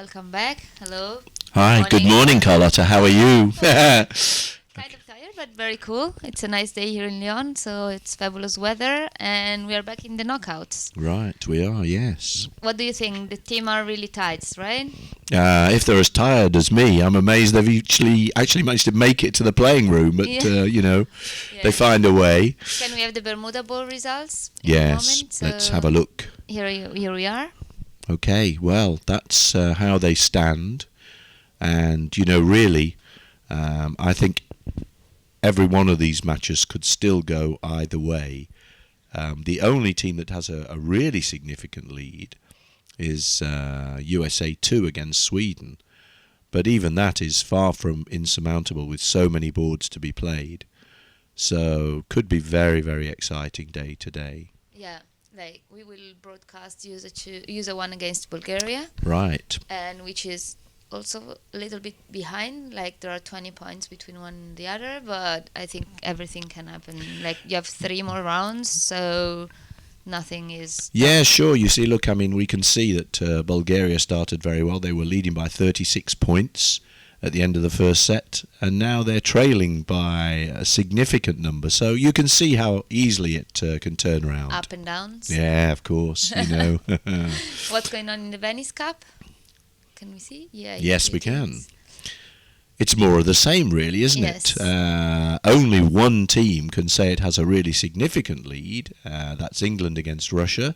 welcome back. Hello. Hi, good morning, Carlotta. How are you? Kind of tired, but very cool. It's a nice day here in Lyon, so it's fabulous weather, and we are back in the knockouts. Right, we are, yes. What do you think? The team are really tight, right? If they're as tired as me, I'm amazed they've actually managed to make it to the playing room, but, they find a way. Can we have the Bermuda Bowl results? Yes, let's have a look. Here we are. Okay, well, that's how they stand. And, really, I think every one of these matches could still go either way. The only team that has a really significant lead is USA1 against Sweden. But even that is far from insurmountable with so many boards to be played. So could be very, very exciting day today. Yeah, we will broadcast USA1 against Bulgaria. Right. And which is also a little bit behind, there are 20 points between one and the other, but I think everything can happen. You have 3 more rounds, so nothing is... Yeah, sure. You see, look, we can see that Bulgaria started very well. They were leading by 36 points at the end of the first set, and now they're trailing by a significant number. So you can see how easily it can turn around. Up and downs. Yeah, of course, What's going on in the Venice Cup? Can we see? Yeah. Yes, we can. It's more of the same, really, isn't it? Only one team can say it has a really significant lead. That's England against Russia.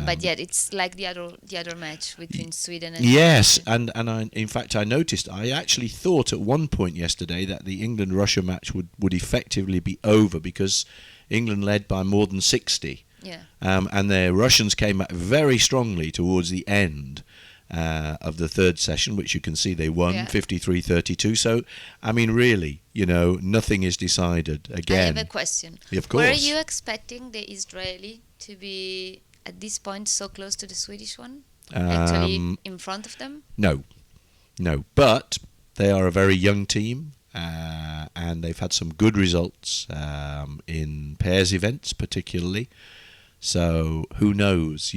But yet, it's like the other match between Sweden and yes, and in fact, I actually thought at one point yesterday that the England-Russia match would effectively be over because England led by more than 60. Yeah. And the Russians came back very strongly towards the end of the third session, which you can see they won 53-32. So, really, nothing is decided again. I have a question. Of course. Were you expecting the Israeli to be at this point so close to the Swedish one? Actually in front of them? No. But they are a very young team, and they've had some good results in pairs events particularly. So who knows,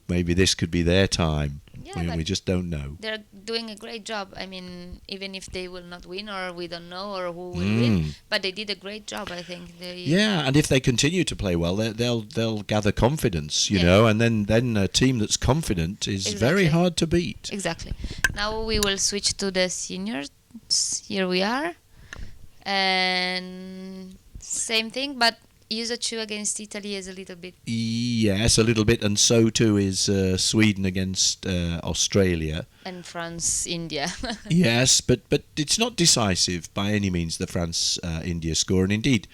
maybe this could be their time. Yeah, we just don't know. They're doing a great job. Even if they will not win, or we don't know, or who will win, but they did a great job, I think. Yeah, and if they continue to play well, they'll gather confidence, and then a team that's confident is very hard to beat. Exactly. Now we will switch to the seniors. Here we are, and same thing, but USA2 against Italy is a little bit... Yes, a little bit, and so too is Sweden against Australia. And France, India. Yes, but it's not decisive by any means, the France-India score, and indeed,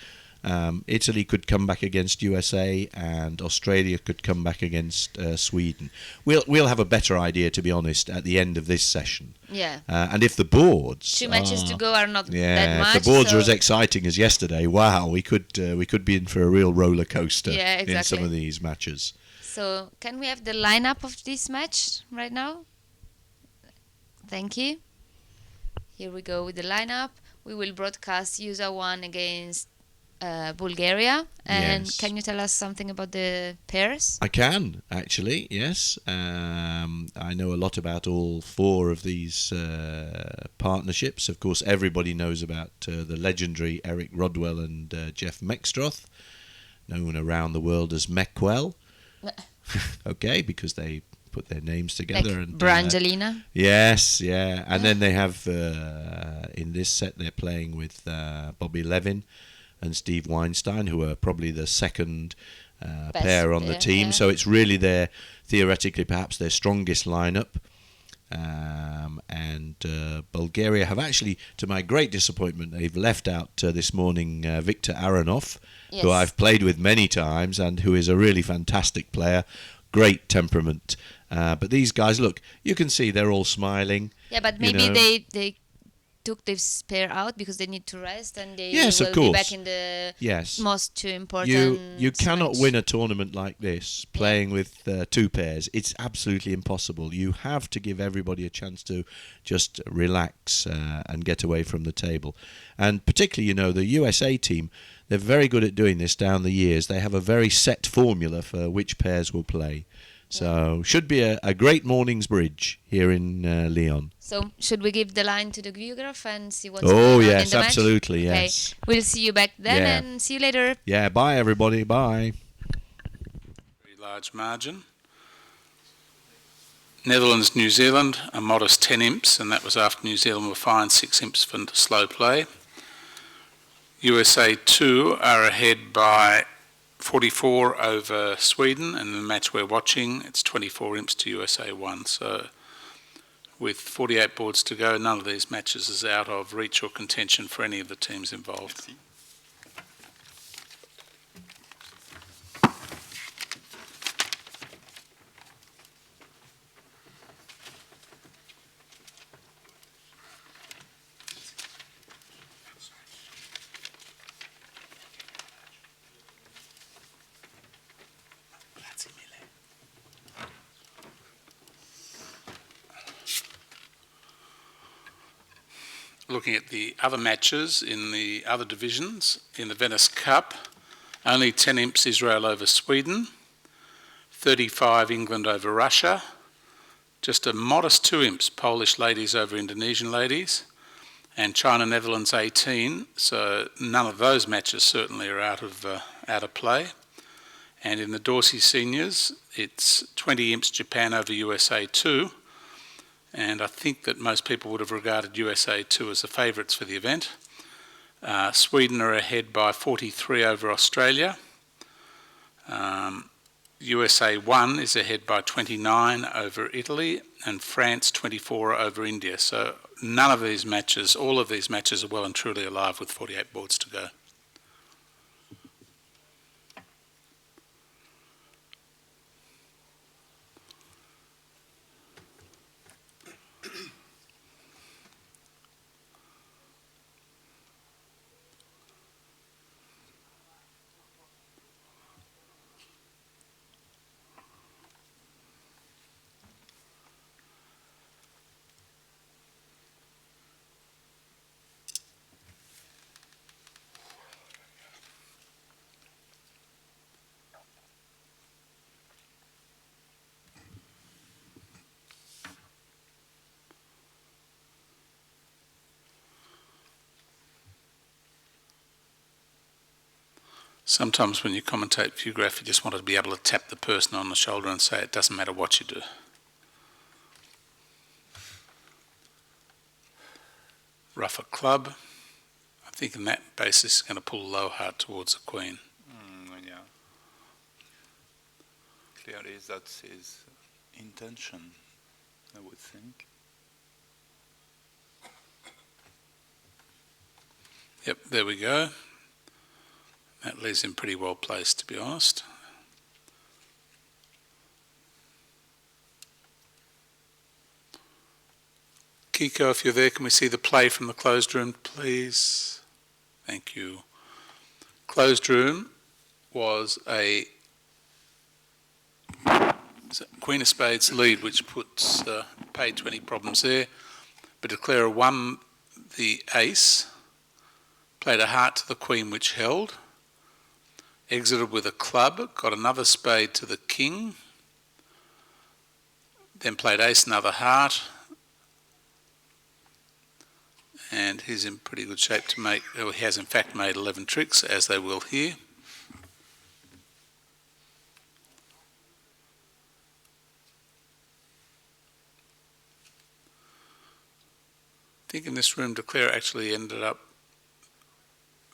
Italy could come back against USA, and Australia could come back against Sweden. We'll have a better idea, to be honest, at the end of this session. Yeah. And if the boards 2 matches to go are not that much. If the boards are as exciting as yesterday, wow, we could be in for a real roller coaster in some of these matches. So can we have the lineup of this match right now? Thank you. Here we go with the lineup. We will broadcast USA1 against Bulgaria. And can you tell us something about the pairs? I can, actually, yes. I know a lot about all 4 of these partnerships. Of course, everybody knows about the legendary Eric Rodwell and Jeff Mextroth, known around the world as Meckwell. Okay, because they put their names together. Like Brangelina? Yes, yeah. And then they have, in this set, they're playing with Bobby Levin and Steve Weinstein, who are probably the second pair on the team. Yeah. So it's really theoretically perhaps their strongest lineup. And Bulgaria have actually, to my great disappointment, they've left out this morning Viktor Aronov, who I've played with many times and who is a really fantastic player, great temperament. But these guys, look, you can see they're all smiling. Yeah, but maybe they took this pair out because they need to rest, and they will be back in the most 2 important You cannot win a tournament like this playing with 2 pairs. It's absolutely impossible. You have to give everybody a chance to just relax and get away from the table. And particularly, the USA team, they're very good at doing this down the years. They have a very set formula for which pairs will play. So should be a great morning's bridge here in Lyon. So should we give the line to the videograph and see what's Oh going on in yes, the match? absolutely, Okay. yes. We'll see you back then Yeah. and see you later. Yeah, bye everybody, bye. Very large margin. Netherlands, New Zealand, a modest 10 imps, and that was after New Zealand were fined 6 imps for slow play. USA2 are ahead by 44 over Sweden, and in the match we're watching, it's 24 imps to USA1. So with 48 boards to go, none of these matches is out of reach or contention for any of the teams involved. Looking at the other matches in the other divisions, in the Venice Cup, only 10 imps Israel over Sweden, 35 England over Russia, just a modest 2 imps Polish ladies over Indonesian ladies, and China-Netherlands 18, so none of those matches certainly are out of play. And in the Dorsey Seniors, it's 20 imps Japan over USA 2, and I think that most people would have regarded USA 2 as the favourites for the event. Sweden are ahead by 43 over Australia. USA 1 is ahead by 29 over Italy, and France 24 over India. So none of these matches, all of these matches are well and truly alive with 48 boards to go. Sometimes when you commentate viewgraph, you just want to be able to tap the person on the shoulder and say, it doesn't matter what you do. Rougher club. I think in that basis is going to pull low heart towards the queen. Yeah. Clearly that's his intention, I would think. Yep, there we go. That leaves him pretty well placed, to be honest. Kiko, if you're there, can we see the play from the closed room, please? Thank you. Closed room was a Queen of Spades lead, which puts paid 20 problems there. But declarer won the ace, played a heart to the queen, which held, exited with a club, got another spade to the king, then played ace, another heart, and he's in pretty good shape to make, or he has in fact made 11 tricks, as they will here. I think in this room, declarer actually ended up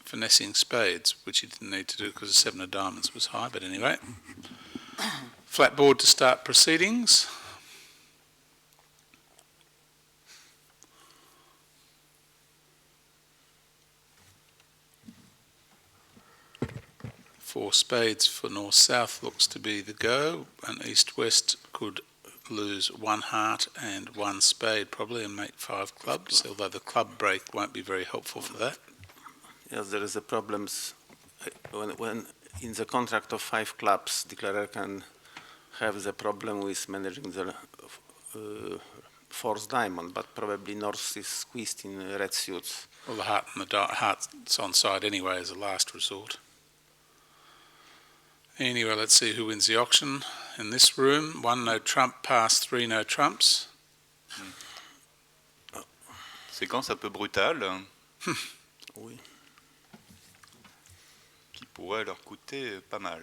finessing spades, which he didn't need to do because the 7 of diamonds was high, but anyway. Flat board to start proceedings. Four spades for north-south looks to be the go, and east-west could lose one heart and one spade probably and make 5 clubs, although the club break won't be very helpful for that. Yes, there is a problem when in the contract of 5 clubs, declarer can have the problem with managing the fourth diamond, but probably North is squeezed in red suits. Well, the heart and the heart's on side anyway as a last resort. Anyway, let's see who wins the auction in this room. 1 no trump pass, 3 no trumps. Séquence un peu brutale, Oui. qui pourrait leur coûter pas mal.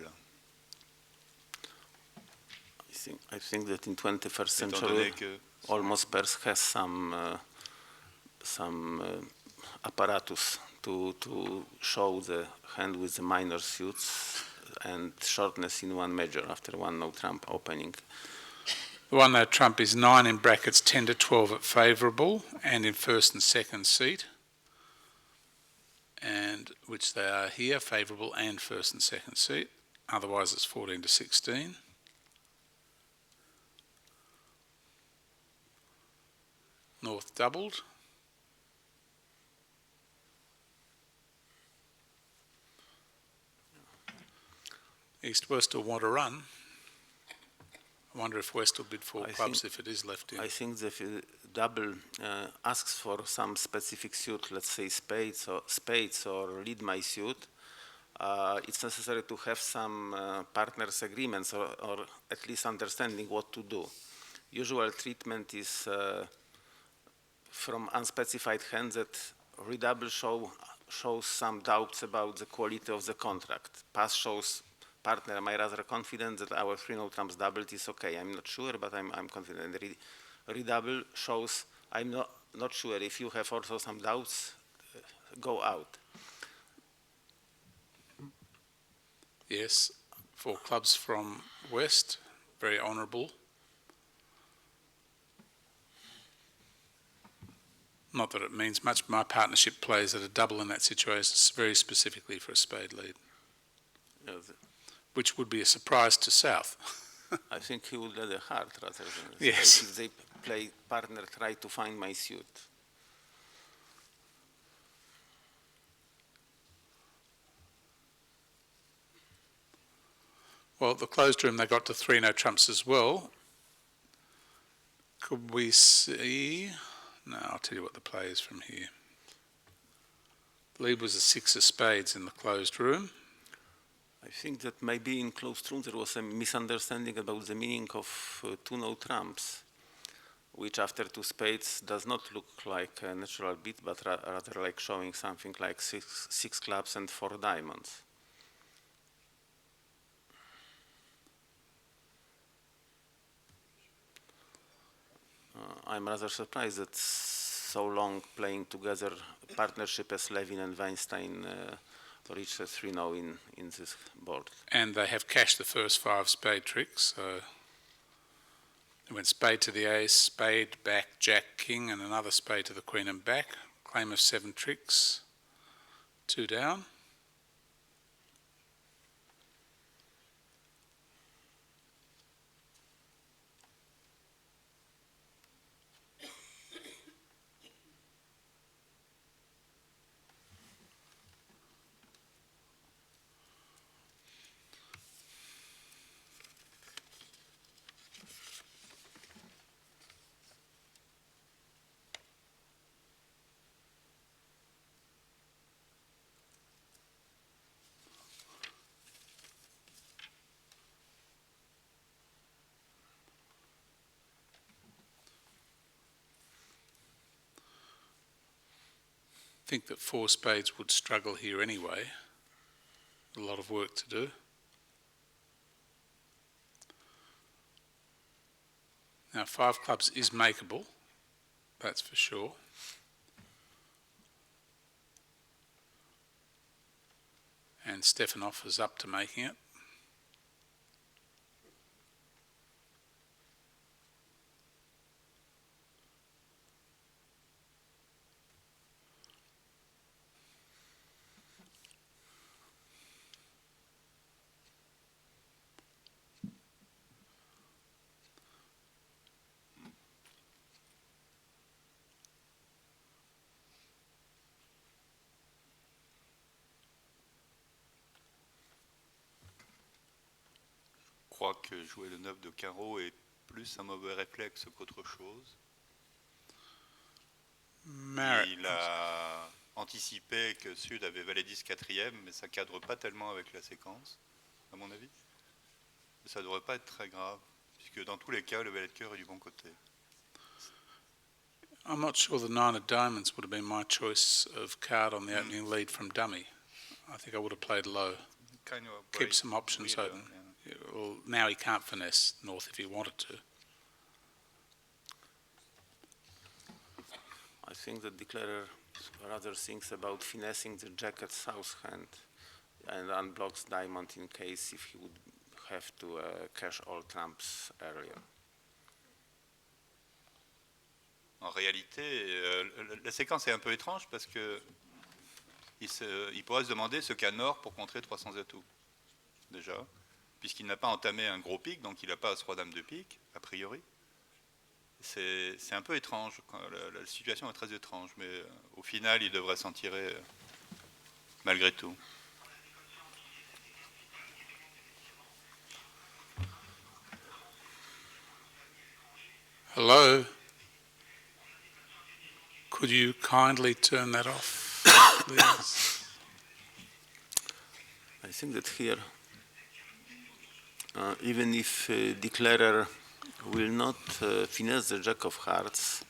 I think that in 21st Étant century, donné que almost pairs has some apparatus to show the hand with the minor suits and shortness in one major after 1 no trump opening. The 1 no trump is 9 in brackets, 10 to 12 at favourable and in first and second seat, and which they are here, favourable and first and second seat. Otherwise it's 14 to 16. North doubled. East-West will want to run. I wonder if West will bid 4 clubs if it is left in. I think that if double asks for some specific suit, let's say spades or lead my suit, it's necessary to have some partners agreements or at least understanding what to do. Usual treatment is from unspecified hands that redouble shows some doubts about the quality of the contract. Pass shows partner, am I rather confident that our 3 no trumps doubled is okay? I'm not sure, but I'm confident. Redouble shows I'm not sure. If you have also some doubts, go out. Yes, 4 clubs from West, very honourable. Not that it means much. My partnership plays at a double in that situation, very specifically for a spade lead, which would be a surprise to South. I think he would let a heart rather than Yes. if they play partner, try to find my suit. Well, at the closed room they got to 3 no trumps as well. Could we see? No, I'll tell you what the play is from here. Lead was a 6 of spades in the closed room. I think that maybe in closed room there was a misunderstanding about the meaning of 2 no trumps, which after 2 spades does not look like a natural beat, but rather like showing something like six clubs and 4 diamonds. I'm rather surprised that so long playing together partnership as Levin and Weinstein reached a 3 no in this board. And they have cashed the first 5 spade tricks. So they went spade to the ace, spade, back, jack, king, and another spade to the queen and back. Claim of 7 tricks, 2 down. I think that 4 spades would struggle here anyway. A lot of work to do. Now 5 clubs is makeable, that's for sure. And Stefanov is up to making it. Je crois que jouer le 9 de carreau est plus un mauvais réflexe qu'autre chose. Il a anticipé que Sud avait valet 10 quatrième, mais ça cadre pas tellement avec la séquence, à mon avis. Ça ne devrait pas être très grave, puisque dans tous les cas, le valet de cœur est du bon côté. I'm not sure the nine of diamonds would have been my choice of card on the opening lead from dummy. I think I would have played low. Kind of Keep break, some options weirder, open. yeah. Well, now he can't finesse north if he wanted to. I think the declarer rather thinks about finessing the jack at south hand and unblocks diamond in case if he would have to cash all trumps earlier. En réalité, la séquence est un peu étrange parce que il pourrait se demander ce qu'a Nord pour contrer 300 atouts, déjà, puisqu'il n'a pas entamé un gros pic, donc il n'a pas As-Roi-Dame de pique, a priori. C'est un peu étrange, la situation est très étrange, mais au final, il devrait s'en tirer malgré tout. Hello? Could you kindly turn that off, please? I think that here, even if declarer will not finesse the jack of hearts,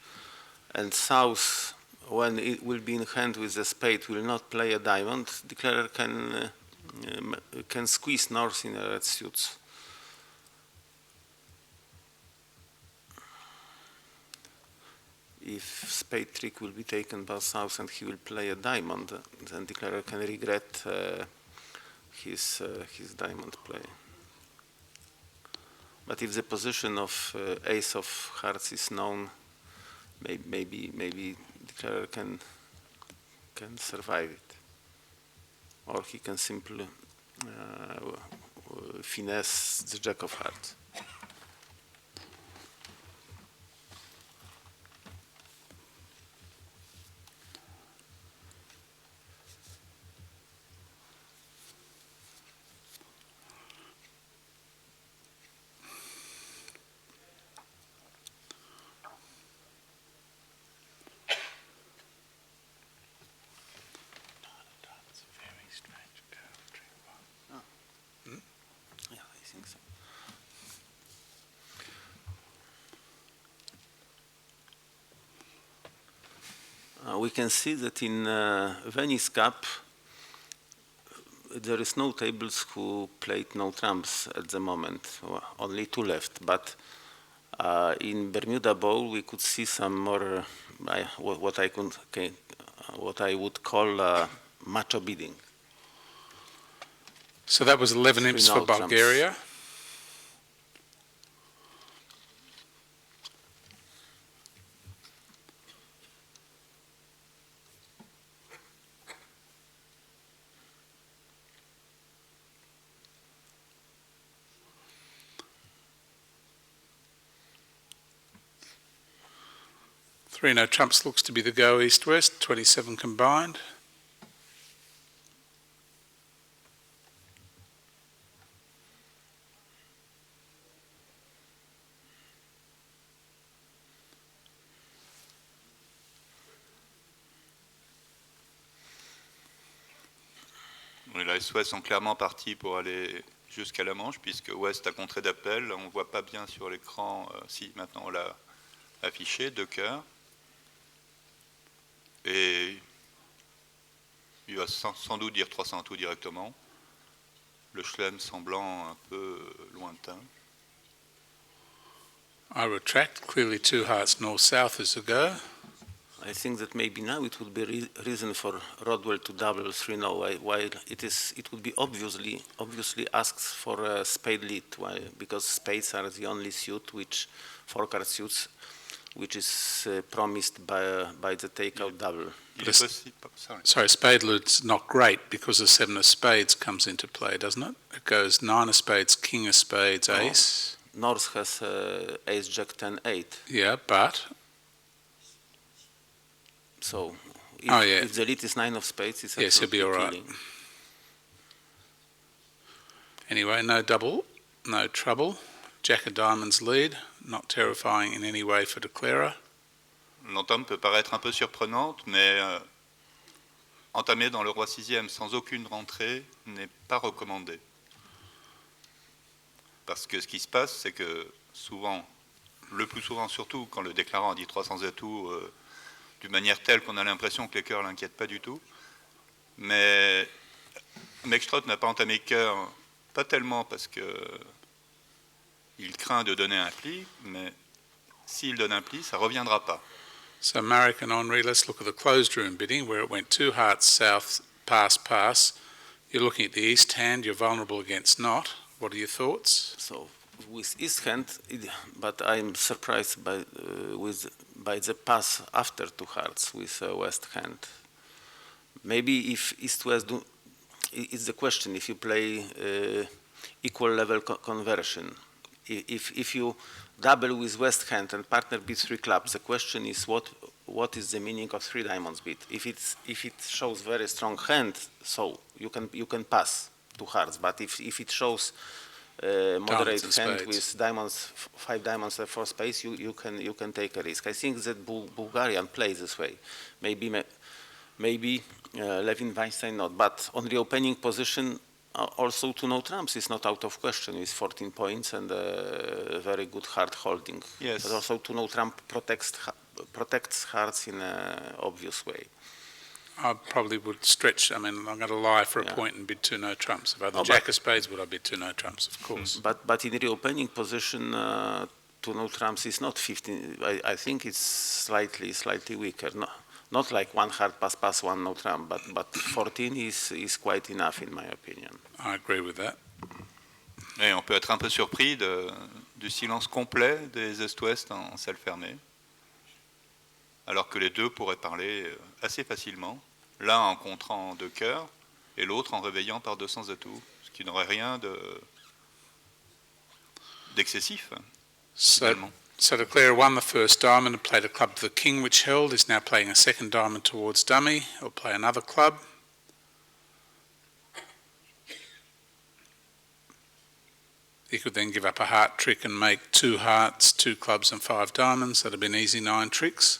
and south, when it will be in hand with the spade, will not play a diamond, declarer can squeeze north in red suits. If spade trick will be taken by south and he will play a diamond, then declarer can regret his diamond play. But if the position of ace of hearts is known, maybe declarer can survive it, or he can simply finesse the jack of hearts. We can see that in Venice Cup, there is no tables who played no trumps at the moment, only two left. But in Bermuda Bowl, we could see some more, what I would call macho bidding. So that was 11 imps for Bulgaria. Trumps. Three no trumps looks to be the go east-west, 27 combined. Les Ouest sont clairement partis pour aller jusqu'à la Manche, puisque Ouest a contré d'appel. On ne voit pas bien sur l'écran, si maintenant on l'a affiché, deux cœurs. Et il va sans doute dire 300 tout directement. Le chelem semblant un peu lointain. I retract, clearly two hearts north-south is a go. I think that maybe now it would be reason for Rodwell to double 3-0, while it would be obviously asked for a spade lead, because spades are the only suit which, four-card suits, which is promised by the takeout double. Sorry, spade lead's not great because the seven of spades comes into play, doesn't it? It goes nine of spades, king of spades, ace. North has ace, jack, 10, 8. Yeah, but... So, if the lead is 9 of spades, it's yes, he'll be all right. killing. Anyway, no double, no trouble. Jack of diamonds lead, not terrifying in any way for declarer. L'entame peut paraître un peu surprenante, mais entamer dans le roi sixième sans aucune rentrée n'est pas recommandé. Parce que ce qui se passe, c'est que souvent, le plus souvent surtout, quand le déclarant dit 300 atouts d'une manière telle qu'on a l'impression que les cœurs ne l'inquiètent pas du tout, mais Mextrot n'a pas entamé cœur, pas tellement parce qu'il craint de donner un pli, mais s'il donne un pli, ça ne reviendra pas. So Marek and Henri, let's look at the closed room bidding where it went 2 hearts south, pass, pass. You're looking at the east hand, you're vulnerable against not. What are your thoughts? So with east hand, but I'm surprised by the pass after 2 hearts with west hand. Maybe if east-west it's the question if you play equal level conversion. If you double with west hand and partner beats 3 clubs, the question is what is the meaning of 3 diamonds beat? If it shows very strong hand, so you can pass 2 hearts. But if it shows moderate hand with diamonds, 5 diamonds and 4 spades, you can take a risk. I think that Bulgarian plays this way. Maybe Levin Weinstein not, but on the opening position, also to no trumps is not out of question with 14 points and a very good hard holding. Yes. But also to no trump protects hearts in an obvious way. I probably would stretch. I mean, I'm going to lie for a point and bid 2 no trumps. If I had the jack of spades, would I bid 2 no trumps? Of course. But in the opening position, 2 no trumps is not 15. I think it's slightly weaker. Not like 1 hard pass, 1 no trump, but 14 is quite enough in my opinion. I agree with that. Et on peut être un peu surpris du silence complet des Est-Ouest en salle fermée, alors que les deux pourraient parler assez facilement, l'un en contrant 2 cœurs et l'autre en réveillant par 200 atouts, ce qui n'aurait rien d'excessif. So the player won the first diamond and played a club to the king, which held, is now playing a second diamond towards dummy. He'll play another club. He could then give up a heart trick and make 2 hearts, 2 clubs and 5 diamonds. That'd have been easy 9 tricks.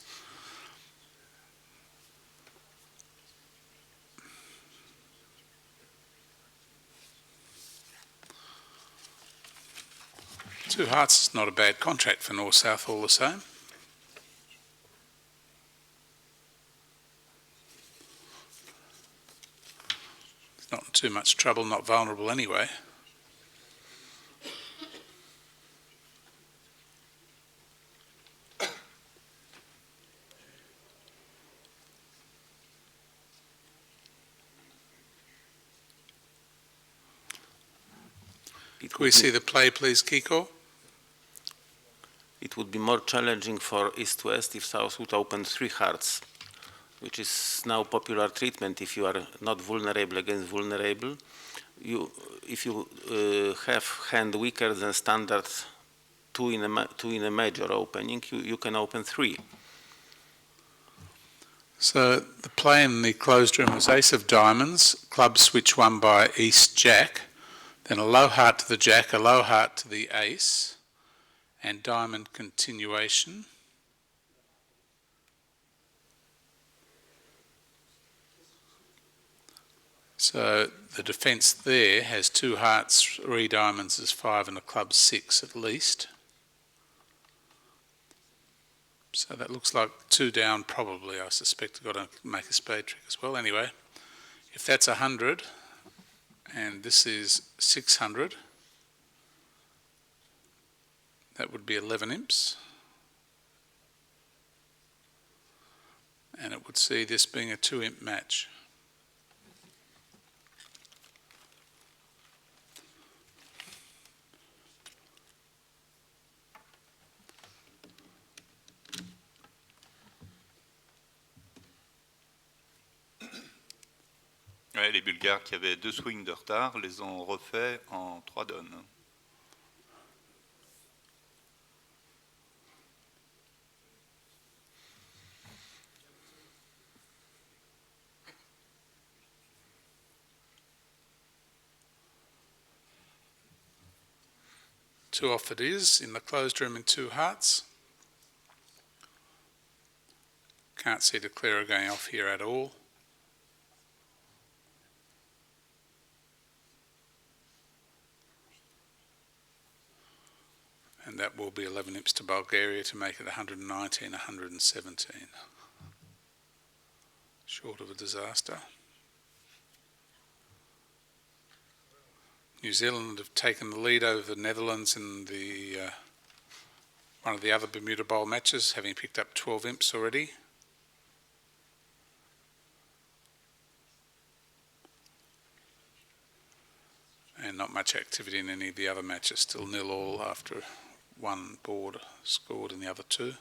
Two hearts is not a bad contract for North-South all the same. It's not in too much trouble, not vulnerable anyway. Could we see the play, please, Kiko? It would be more challenging for East-West if South would open 3 hearts, which is now popular treatment if you are not vulnerable against vulnerable. If you have hand weaker than standard 2 in a major opening, you can open 3. So the play in the closed room was ace of diamonds, club switch won by East Jack, then a low heart to the jack, a low heart to the ace, and diamond continuation. So the defence there has 2 hearts, 3 diamonds is 5 and a club 6 at least. So that looks like 2 down probably, I suspect. I've got to make a spade trick as well. Anyway, if that's 100 and this is 600, that would be 11 imps. And it would see this being a 2-imp match. Ouais, les Bulgares qui avaient 2 swings de retard les ont refaits en 3 donnes. Two off it is in the closed room in 2 hearts. Can't see declarer going off here at all. that will be 11 imps to Bulgaria to make it 119, 117. Short of a disaster. New Zealand have taken the lead over the Netherlands in the one of the other Bermuda Bowl matches, having picked up 12 imps already. And not much activity in any of the other matches, still 0-all after one board scored in the other two.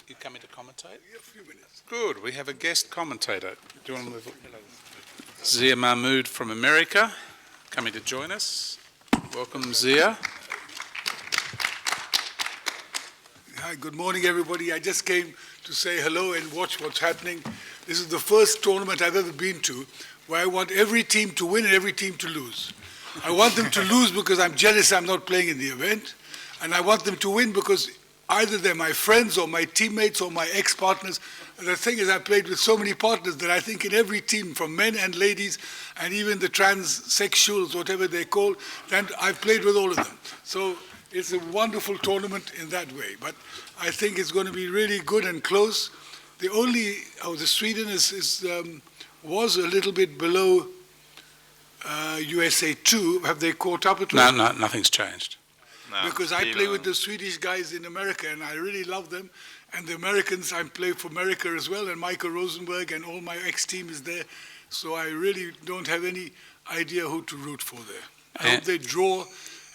You coming to commentate? Yeah, a few minutes. Good, we have a guest commentator. Do you want to move? Zia Mahmood from America, coming to join us. Welcome, Zia. Hi, good morning, everybody. I just came to say hello and watch what's happening. This is the first tournament I've ever been to where I want every team to win and every team to lose. I want them to lose because I'm jealous I'm not playing in the event, and I want them to win because either they're my friends or my teammates or my ex-partners. The thing is, I played with so many partners that I think in every team, from men and ladies, and even the transsexuals, whatever they're called, and I've played with all of them. So it's a wonderful tournament in that way. But I think it's going to be really good and close. The Sweden was a little bit below USA2. Have they caught up at all? No, nothing's changed. No, Because I still, play with the Swedish guys in America, and I really love them. And the Americans, I play for America as well, and Michael Rosenberg and all my ex-team is there. So I really don't have any idea who to root for there. I hope they draw,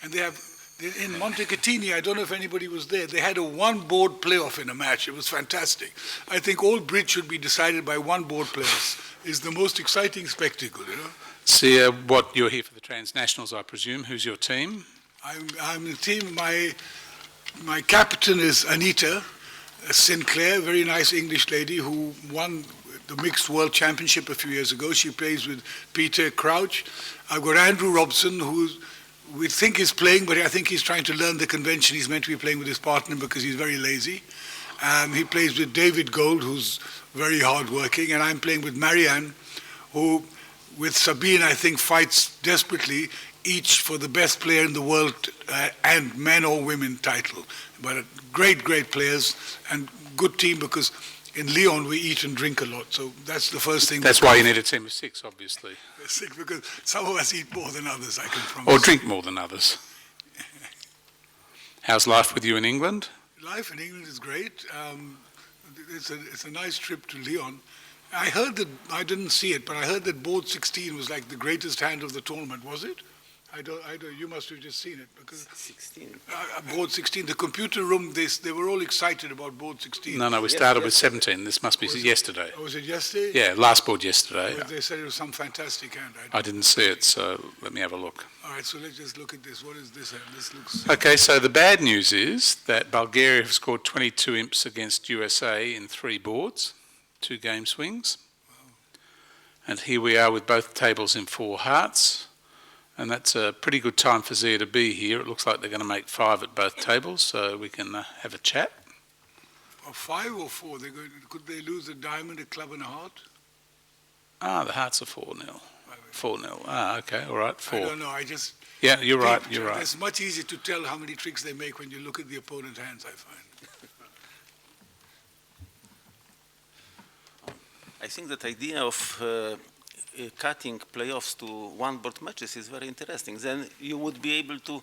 and they have, in Montecatini, I don't know if anybody was there, they had a one-board playoff in a match. It was fantastic. I think all bridge should be decided by one-board players. It's the most exciting spectacle, you know. Zia, you're here for the transnationals, I presume. Who's your team? I'm the team. My captain is Anita Sinclair, a very nice English lady who won the Mixed World Championship a few years ago. She plays with Peter Crouch. I've got Andrew Robson, who we think is playing, but I think he's trying to learn the convention. He's meant to be playing with his partner because he's very lazy. He plays with David Gold, who's very hard-working, and I'm playing with Marianne, who, with Sabine, I think, fights desperately, each for the best player in the world and men or women title. But great players and good team, because in Lyon we eat and drink a lot. So that's the first thing. That's why you need a team of 6, obviously. Sick, because some of us eat more than others, I can promise. Or drink more than others. How's life with you in England? Life in England is great. It's a nice trip to Lyon. I heard that, I didn't see it, but I heard that board 16 was like the greatest hand of the tournament. Was it? I don't, you must have just seen it, because 16. board 16, the computer room, they were all excited about board 16. No, we started with 17. This must be yesterday. Oh, was it yesterday? Yeah, last board yesterday. They said it was some fantastic hand. I didn't see it, so let me have a look. All right, so let's just look at this. What is this hand? This looks... Okay, so the bad news is that Bulgaria have scored 22 imps against USA in 3 boards, 2 game swings. Wow. And here we are with both tables in 4 hearts. And that's a pretty good time for Zia to be here. It looks like they're going to make 5 at both tables, so we can have a chat. Or 5 or 4? Could they lose a diamond, a club, and a heart? The hearts are 4-0. 4-0. Okay, all right, 4. I don't know. I just... Yeah, you're right. You're right. It's much easier to tell how many tricks they make when you look at the opponent's hands, I find. I think that idea of cutting playoffs to one-board matches is very interesting. Then you would be able to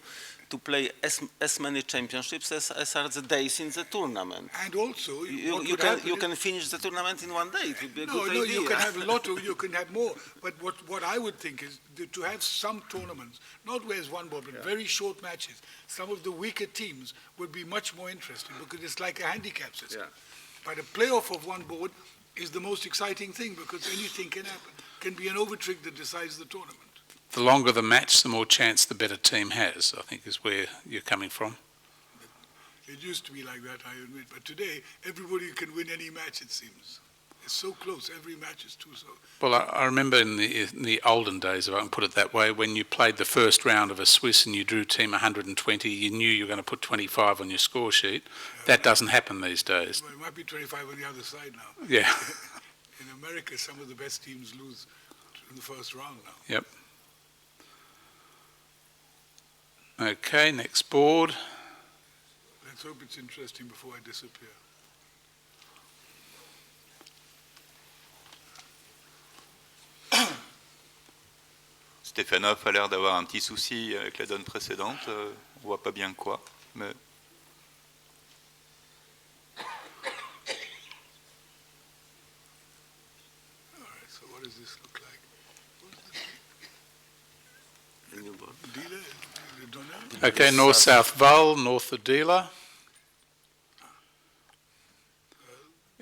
play as many championships as are the days in the tournament. And also, you can finish the tournament in one day. It would be a good idea. No, you can have a lot of, you can have more. But what I would think is to have some tournaments, not where it's one board, but very short matches. Some of the weaker teams would be much more interesting, because it's like a handicap system. But a playoff of one board is the most exciting thing, because anything can happen. Can be an overtrick that decides the tournament. The longer the match, the more chance the better team has, I think, is where you're coming from. It used to be like that, I admit. But today, everybody can win any match, it seems. It's so close. Every match is too so. Well, I remember in the olden days, if I can put it that way, when you played the first round of a Swiss and you drew team 120, you knew you were going to put 25 on your score sheet. That doesn't happen these days. Well, it might be 25 on the other side now. Yeah. In America, some of the best teams lose in the first round now. Yep. Okay, next board. Let's hope it's interesting before I disappear. Stefanov a l'air d'avoir un petit souci avec la donne précédente. On voit pas bien quoi, mais... All right, so what does this look like? Dealer? Okay, north-south Vul, north of Dealer.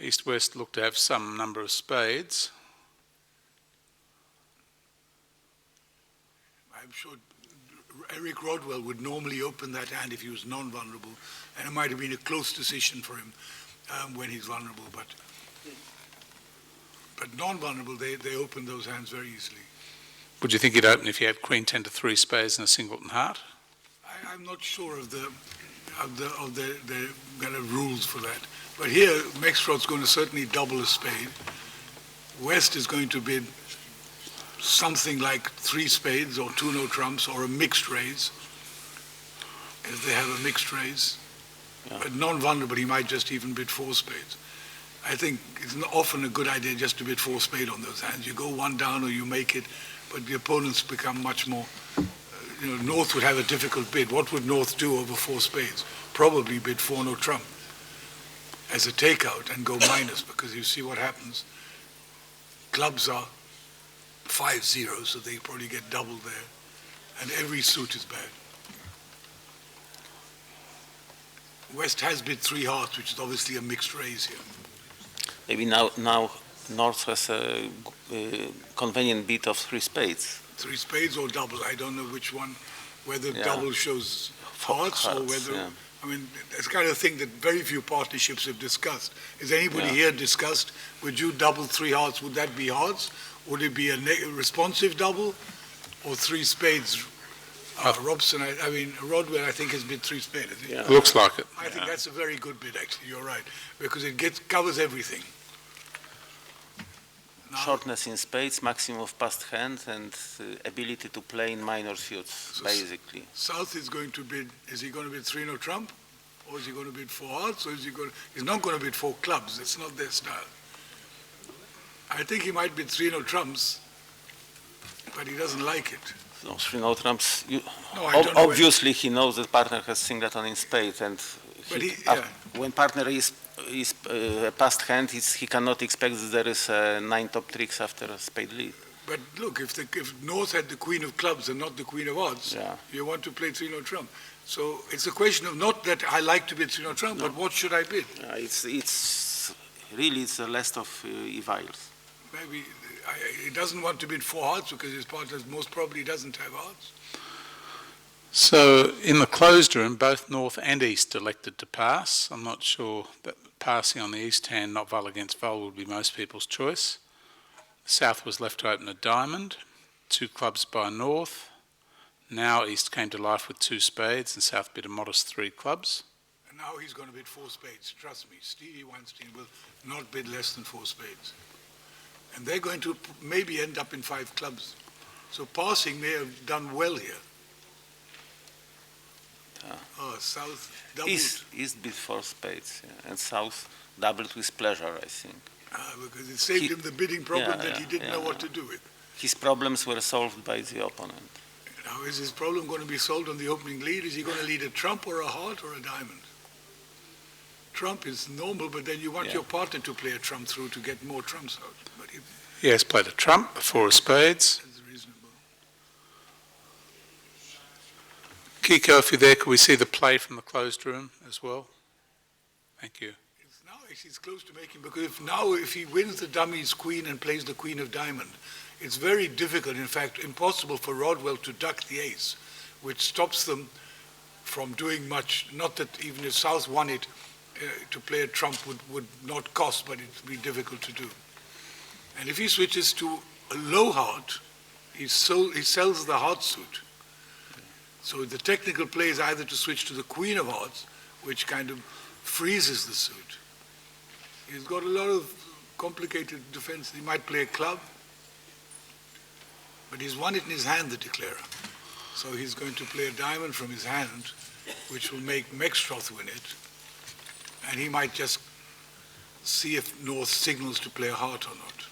East-west look to have some number of spades. I'm sure Eric Rodwell would normally open that hand if he was non-vulnerable, and it might have been a close decision for him when he's vulnerable, but non-vulnerable, they open those hands very easily. Would you think he'd open if he had Queen 10 to 3 spades and a singleton heart? I'm not sure of the kind of rules for that. But here, Mexrod's going to certainly double a spade. West is going to bid something like 3 spades or 2 no trumps or a mixed raise, if they have a mixed raise. Yeah. But non-vulnerable, he might just even bid 4 spades. I think it's often a good idea just to bid 4 spade on those hands. You go one down or you make it, but the opponents become much more, North would have a difficult bid. What would North do over 4 spades? Probably bid 4 no trump as a takeout and go minus, because you see what happens. Clubs are 5-0, so they probably get double there, and every suit is bad. West has bid 3 hearts, which is obviously a mixed raise here. Maybe now North has a convenient bid of 3 spades. 3 spades or double, I don't know which one, whether double shows hearts or whether, yeah. I mean, that's kind of thing that very few partnerships have discussed. Has anybody here discussed, would you double 3 hearts, would that be hearts? Would it be a responsive double or 3 spades? Robson, Rodwell, I think has bid 3 spades. Yeah. Looks like it. I think that's a very good bid, actually, you're right, because it covers everything. Now, shortness in spades, maximum of passed hand, and ability to play in minor suits, so basically. South is going to bid, is he going to bid 3 no trump? Or is he going to bid 4 hearts? Or he's not going to bid 4 clubs, it's not their style. I think he might bid 3 no trumps, but he doesn't like it. No, 3 no trumps. Obviously, he knows that partner has singleton in spades, and when partner is passed hand, he cannot expect that there is 9 top tricks after a spade lead. But look, if North had the queen of clubs and not the queen of hearts, you want to play 3 no trump. So it's a question of not that I like to bid 3 no trump, but what should I bid? It's really a list of evils. Maybe he doesn't want to bid 4 hearts because his partner most probably doesn't have hearts. So in the closed room, both North and East elected to pass. I'm not sure that passing on the East hand, not Vul against Vul, would be most people's choice. South was left to open a diamond, 2 clubs by North. Now East came to life with 2 spades and South bid a modest 3 clubs. And now he's going to bid 4 spades. Trust me, Stevie Weinstein will not bid less than 4 spades. And they're going to maybe end up in 5 clubs. So passing may have done well here. South doubled. East bid 4 spades, and South doubled with pleasure, I think. Because it saved him the bidding problem that he didn't know what to do with. His problems were solved by the opponent. Now, is his problem going to be solved on the opening lead? Is he going to lead a trump or a heart or a diamond? Trump is normal, but then you want your partner to play a trump through to get more trumps out. But he has played a trump, 4 of spades. That's reasonable. Kiko, if you're there, could we see the play from the closed room as well? Thank you. Now it's close to making, because if he wins the dummy's queen and plays the queen of diamond, it's very difficult, in fact impossible for Rodwell to duck the ace, which stops them from doing much. Not that even if South won it, to play a trump would not cost, but it would be difficult to do. And if he switches to a low heart, he sells the heart suit. So the technical play is either to switch to the queen of hearts, which kind of freezes the suit. He's got a lot of complicated defense. He might play a club, but he's won it in his hand, the declarer. So he's going to play a diamond from his hand, which will make Mextroth win it. And he might just see if North signals to play a heart or not.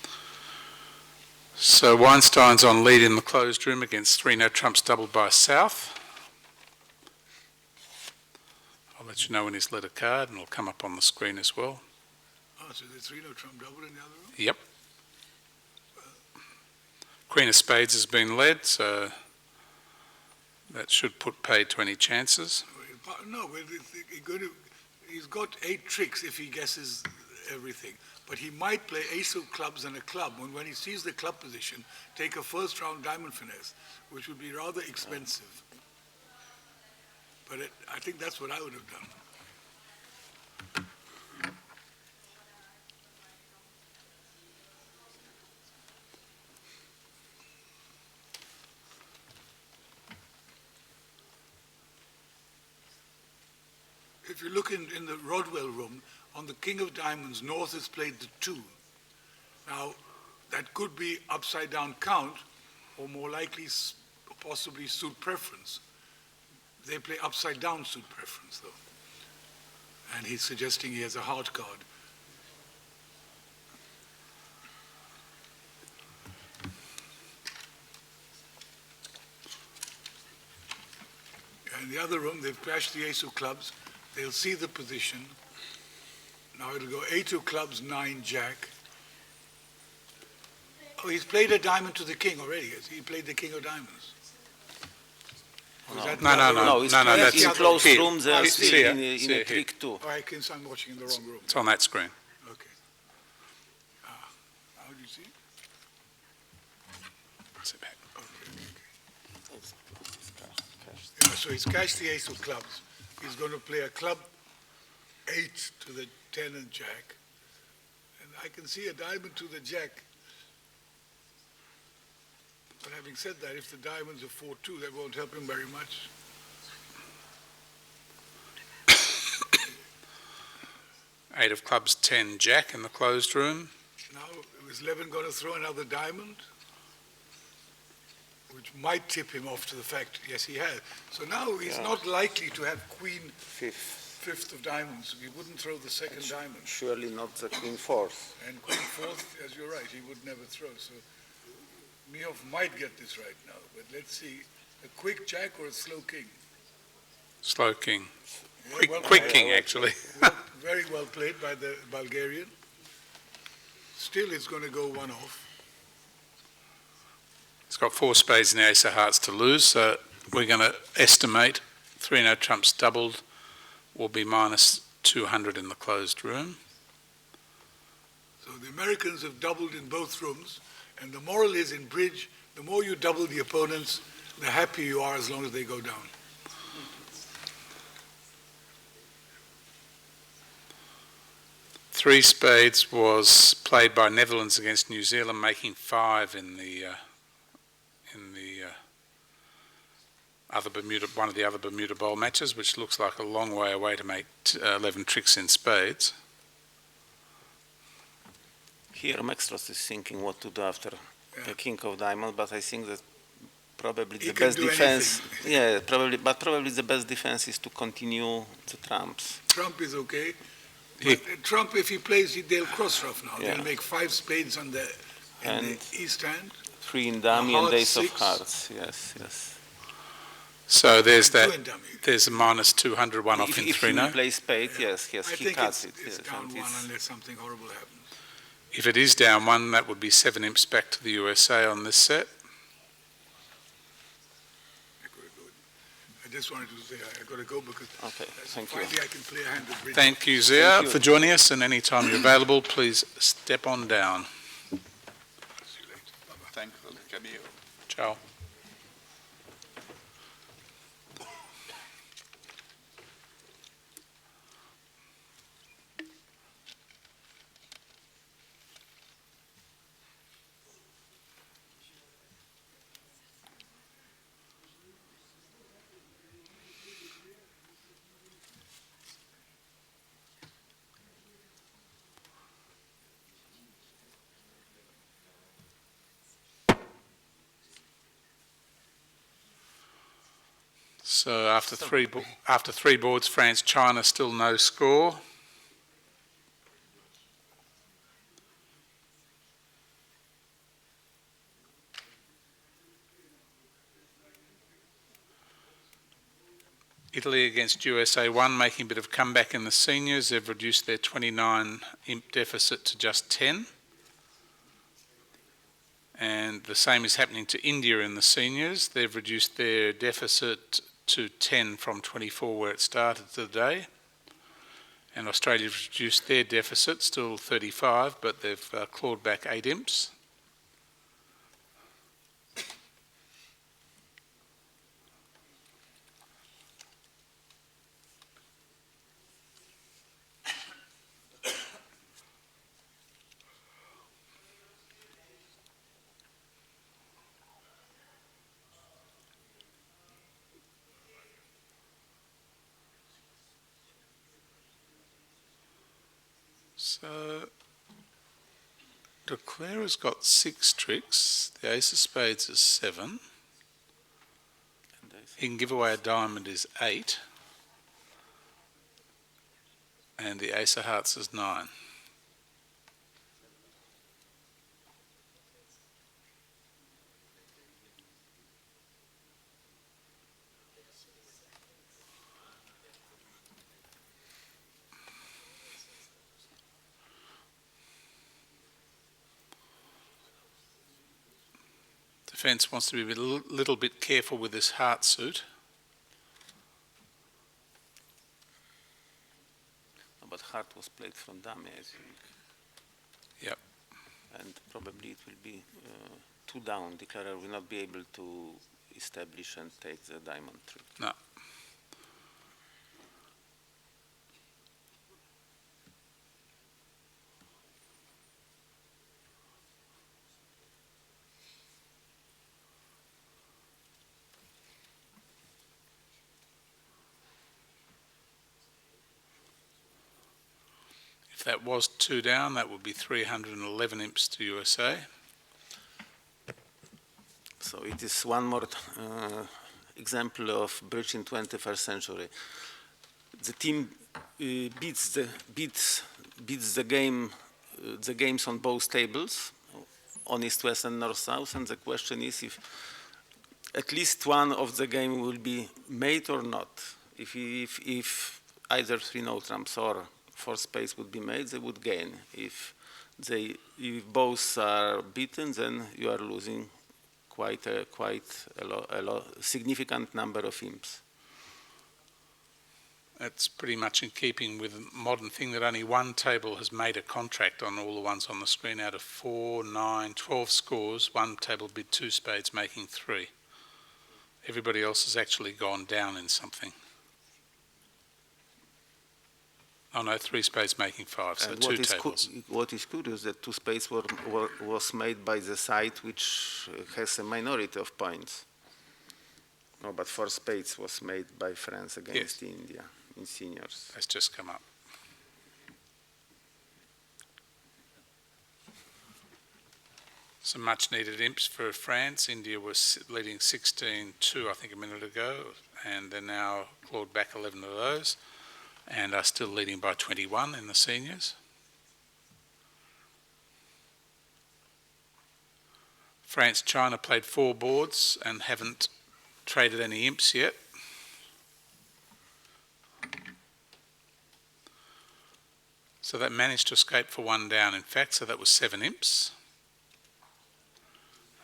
So Weinstein's on lead in the closed room against 3-no trumps doubled by South. I'll let you know when he's led a card, and it'll come up on the screen as well. Oh, so there's 3-no trump doubled in the other room? Yep. Queen of Spades has been led, so that should put paid to any chances. No, he's got 8 tricks if he guesses everything. But he might play ace of clubs and a club, when he sees the club position, take a first round diamond finesse, which would be rather expensive. But I think that's what I would have done. If you look in the Rodwell room, on the King of Diamonds, North has played the 2. Now, that could be upside down count, or more likely, possibly suit preference. They play upside down suit preference, though. And he's suggesting he has a heart card. In the other room, they've crashed the ace of clubs. They'll see the position. Now it'll go 8 of clubs, 9 jack. Oh, he's played a diamond to the king already. He played the king of diamonds. No, it's that's in closed here. rooms. They are Here, still here, in a trick 2. Oh, I'm watching in the wrong room. It's on that screen. Okay. How do you see? Sit back. Yeah, so he's cashed the ace of clubs. He's going to play a club 8 to the 10 and jack. And I can see a diamond to the jack. But having said that, if the diamonds are 4-2, that won't help him very much. Eight of clubs, 10 jack in the closed room. Now, is Levin going to throw another diamond? Which might tip him off to the fact, yes, he has. So now he's not likely to have queen fifth of diamonds. He wouldn't throw the second diamond. Surely not the queen 4th. And queen 4th, as you're right, he would never throw. So Mihoff might get this right now, but let's see. A quick jack or a slow king? Slow king. Yeah, Quick king, actually. Very well played by the Bulgarian. Still, it's going to go 1 off. It's got 4 spades and the ace of hearts to lose, so we're going to estimate 3-no trumps doubled will be minus 200 in the closed room. So the Americans have doubled in both rooms, and the moral is in bridge, the more you double the opponents, the happier you are as long as they go down. Three spades was played by Netherlands against New Zealand, making 5 in the other Bermuda, one of the other Bermuda Bowl matches, which looks like a long way away to make 11 tricks in spades. Here, Mextroth is thinking what to do after the king of diamond, but I think that probably the best defense. Yeah, probably the best defense is to continue the trumps. Trump is okay. But Trump, if he plays, they'll cross rough now. Yeah. They'll make 5 spades on the east hand. 3 in dummy and ace of 6. hearts. Yes, yes. So there's that. 2 in dummy. There's a minus 200 one off in 3-no. If he plays spade, yes, I he think cuts it's it. Yes, down and 1 unless something horrible happens. If it is down 1, that would be 7 imps back to the USA on this set. I just wanted to say I've got to go because thank you. finally I can play a hand of bridge. Thank you, Zia, for joining us, and anytime you're available, please step on down. See you later. Bye-bye. Thank you, Camille. Ciao. So after three boards, France, China still no score. Italy against USA1, making a bit of comeback in the seniors. They've reduced their 29 imp deficit to just 10. And the same is happening to India in the seniors. They've reduced their deficit to 10 from 24 where it started today. And Australia's reduced their deficit, still 35, but they've clawed back 8 imps. So Declare has got 6 tricks, the ace of spades is 7, he can give away a diamond is 8, and the ace of hearts is 9. Defence wants to be a little bit careful with this heart suit. But heart was played from dummy, I think. Yep. And probably it will be 2 down. Declarer will not be able to establish and take the diamond trick. No. If that was 2 down, that would be 311 imps to USA. So it is one more example of bridge in 21st century. The team beats the games on both tables, on east, west, and north, south. And the question is if at least one of the game will be made or not. If either 3 no trumps or 4 spades would be made, they would gain. If both are beaten, then you are losing quite a significant number of imps. That's pretty much in keeping with the modern thing that only one table has made a contract on all the ones on the screen. Out of 4, 9, 12 scores, one table bid 2 spades, making 3. Everybody else has actually gone down in something. Oh no, 3 spades making 5, so and 2 tables. What is curious that 2 spades was made by the side which has a minority of points. No, but 4 spades was made by France against India in seniors. That's just come up. Some much needed imps for France. India was leading 16-2 I think a minute ago, and they're now clawed back 11 of those, and are still leading by 21 in the seniors. France, China played 4 boards and haven't traded any imps yet. So that managed to escape for 1 down in fact, so that was 7 imps.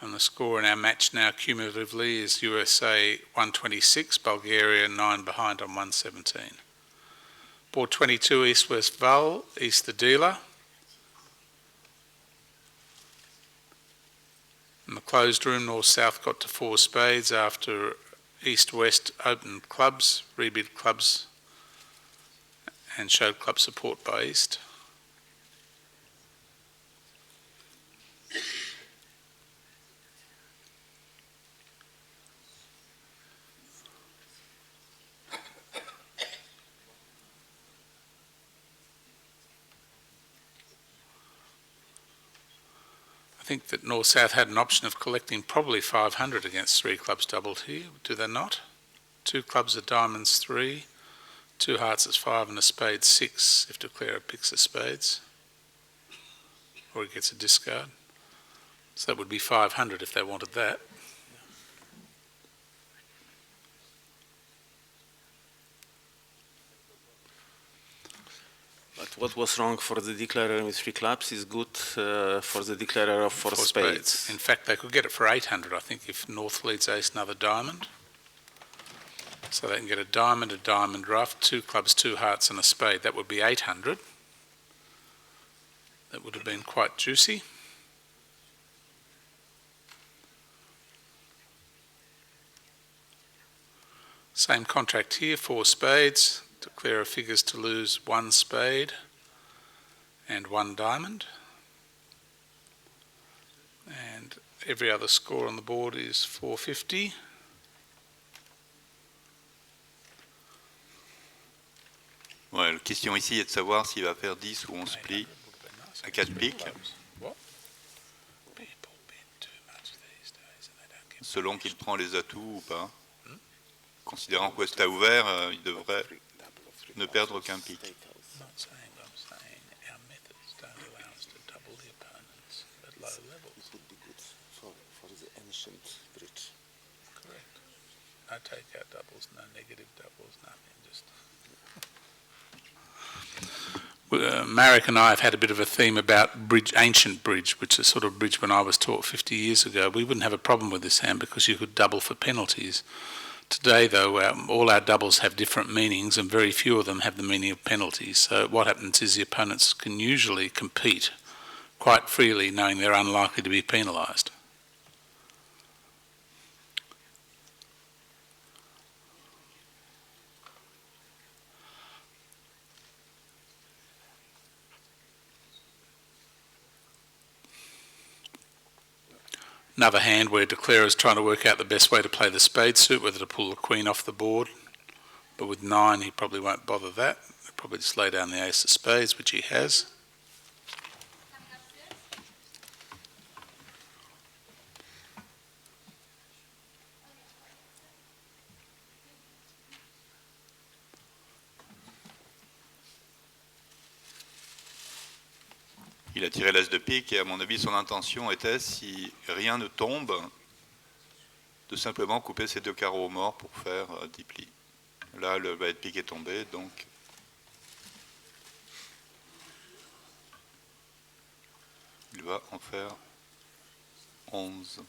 And the score in our match now cumulatively is USA 126, Bulgaria 9 behind on 117. Board 22, East-West Val, East the dealer. In the closed room, North-South got to 4 spades after East-West opened clubs, rebid clubs, and showed club support by East. I think that North-South had an option of collecting probably 500 against 3 clubs doubled here, do they not? 2 clubs of diamonds 3, 2 hearts is 5 and a spade 6 if declarer picks a spades, or he gets a discard. So that would be 500 if they wanted that. But what was wrong for the declarer with 3 clubs is good for the declarer of 4 spades. In fact, they could get it for 800, I think, if North leads ace another diamond. So they can get a diamond rough, 2 clubs, 2 hearts and a spade. That would be 800. That would have been quite juicy. Same contract here, 4 spades. Declarer figures to lose 1 spade and 1 diamond. And every other score on the board is 450. Ouais, la question ici est de savoir s'il va faire 10 ou 11 plis à 4 piques. Selon qu'il prend les atouts ou pas. Considérant que West a ouvert, il devrait ne perdre aucun pic. No take-out doubles, no negative doubles, nothing. Just Marek and I have had a bit of a theme about bridge, ancient bridge, which is sort of bridge when I was taught 50 years ago. We wouldn't have a problem with this hand because you could double for penalties. Today, though, all our doubles have different meanings and very few of them have the meaning of penalties. So what happens is the opponents can usually compete quite freely knowing they're unlikely to be penalised. Another hand where declarer is trying to work out the best way to play the spade suit, whether to pull the queen off the board. But with 9, he probably won't bother that. He'll probably just lay down the ace of spades, which he has. Il a tiré l'as de pique et à mon avis son intention était, si rien ne tombe, de simplement couper ces 2 carreaux au mort pour faire 10 plis. Là le valet de pique est tombé, donc il va en faire 11.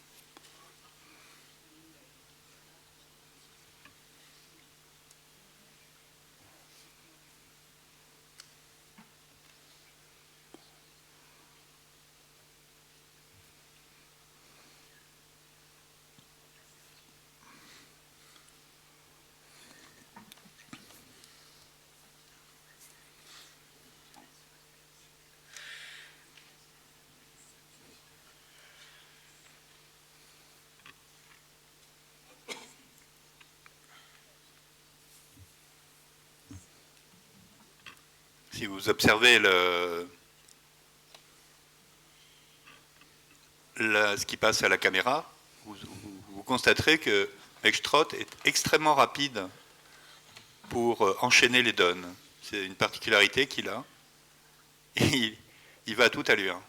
Si vous observez ce qui passe à la caméra, vous constaterez que Ekstrot est extrêmement rapide pour enchaîner les donnes. C'est une particularité qu'il a. Et il va à toute allure.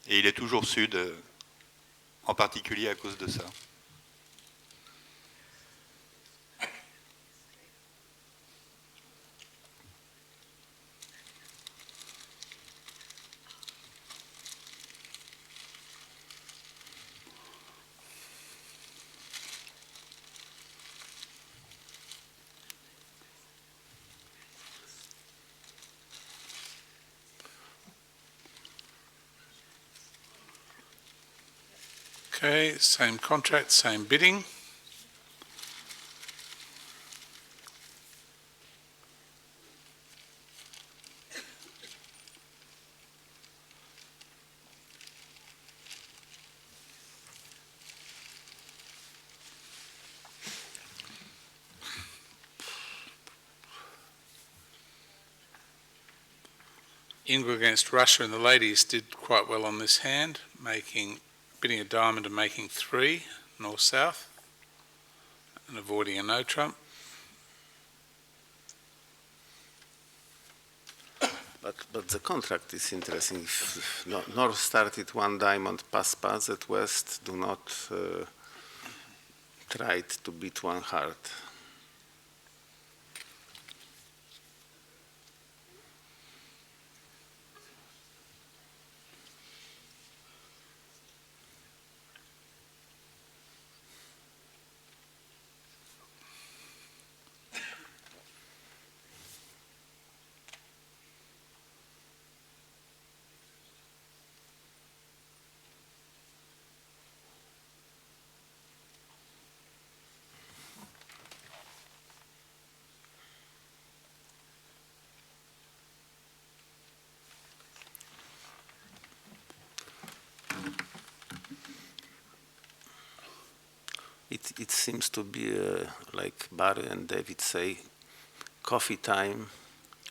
Et il est toujours sud, en particulier à cause de ça. Okay, same contract, same bidding. England against Russia, and the ladies did quite well on this hand, bidding a diamond and making 3 north-south and avoiding a no trump. But the contract is interesting. If North started one diamond pass, at West do not try to beat one hard. It seems to be, like Barry and David say, coffee time,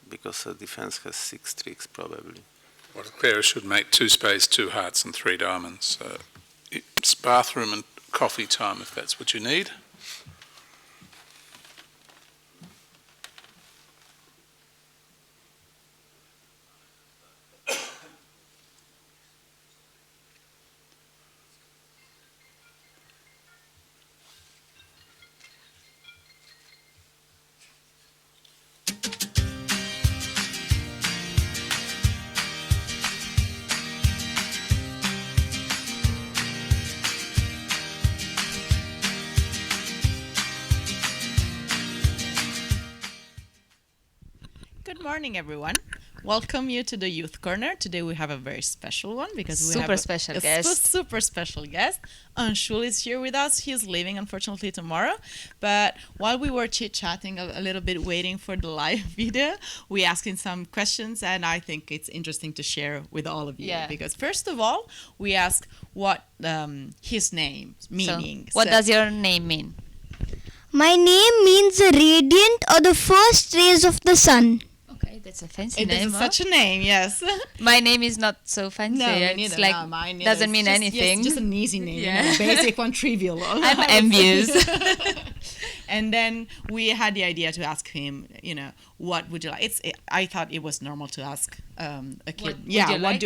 because the defense has 6 tricks probably. Well, the player should make 2 spades, 2 hearts and 3 diamonds. So it's bathroom and coffee time if that's what you need. Good morning, everyone. Welcome you to the Youth Corner. Today we have a very special one because we Super have special a guest. super special guest. Anshul is here with us. He's leaving, unfortunately, tomorrow. But while we were chit-chatting a little bit, waiting for the live video, we asked him some questions, and I think it's interesting to share with all of you. Yeah. Because first of all, we asked what his name meaning. So, what does your name mean? My name means the radiant or the first rays of the sun. Okay, that's a fancy It name. is such a name, yes. My name is not so fancy. No, me It's neither. like No, mine doesn't is mean just, anything. Yes, just an easy name, Yeah. you know, basic one, trivial. I'm envious. And then we had the idea to ask him, what would you like? I thought it was normal to ask a kid.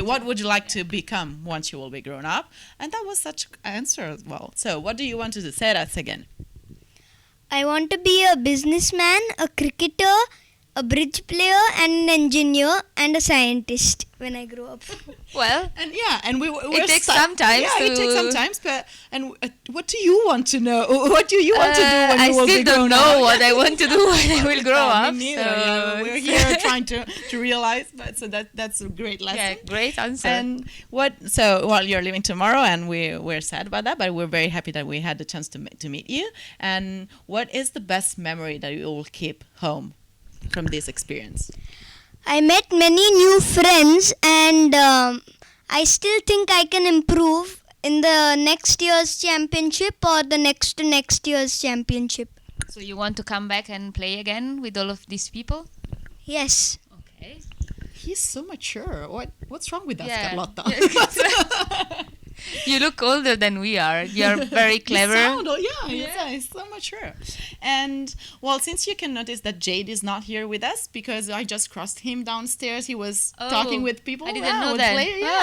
What would you like to become once you will be grown up? And that was such an answer as well. So what do you want to do? Say that again. I want to be a businessman, a cricketer, a bridge player, and an engineer, and a scientist when I grow up. Well, And it takes some time. Yeah, it takes some time. But what do you want to know? What do you want to do when you will be I still grown don't know up? what I want to do when I will grow up. Me neither. So We're here trying to realize, but so that's a great lesson. yeah, great answer. And you're leaving tomorrow, and we're sad about that, but we're very happy that we had the chance to meet you. And what is the best memory that you will keep home from this experience? I met many new friends, and I still think I can improve in the next year's championship or the next to next year's championship. So you want to come back and play again with all of these people? Yes. Okay. He's so mature. What's wrong with us, Yeah. Carlotta? You look older than we are. You're very clever. He's so mature. And well, since you can notice that Jade is not here with us because I just crossed him downstairs. He was talking with people. I didn't know that.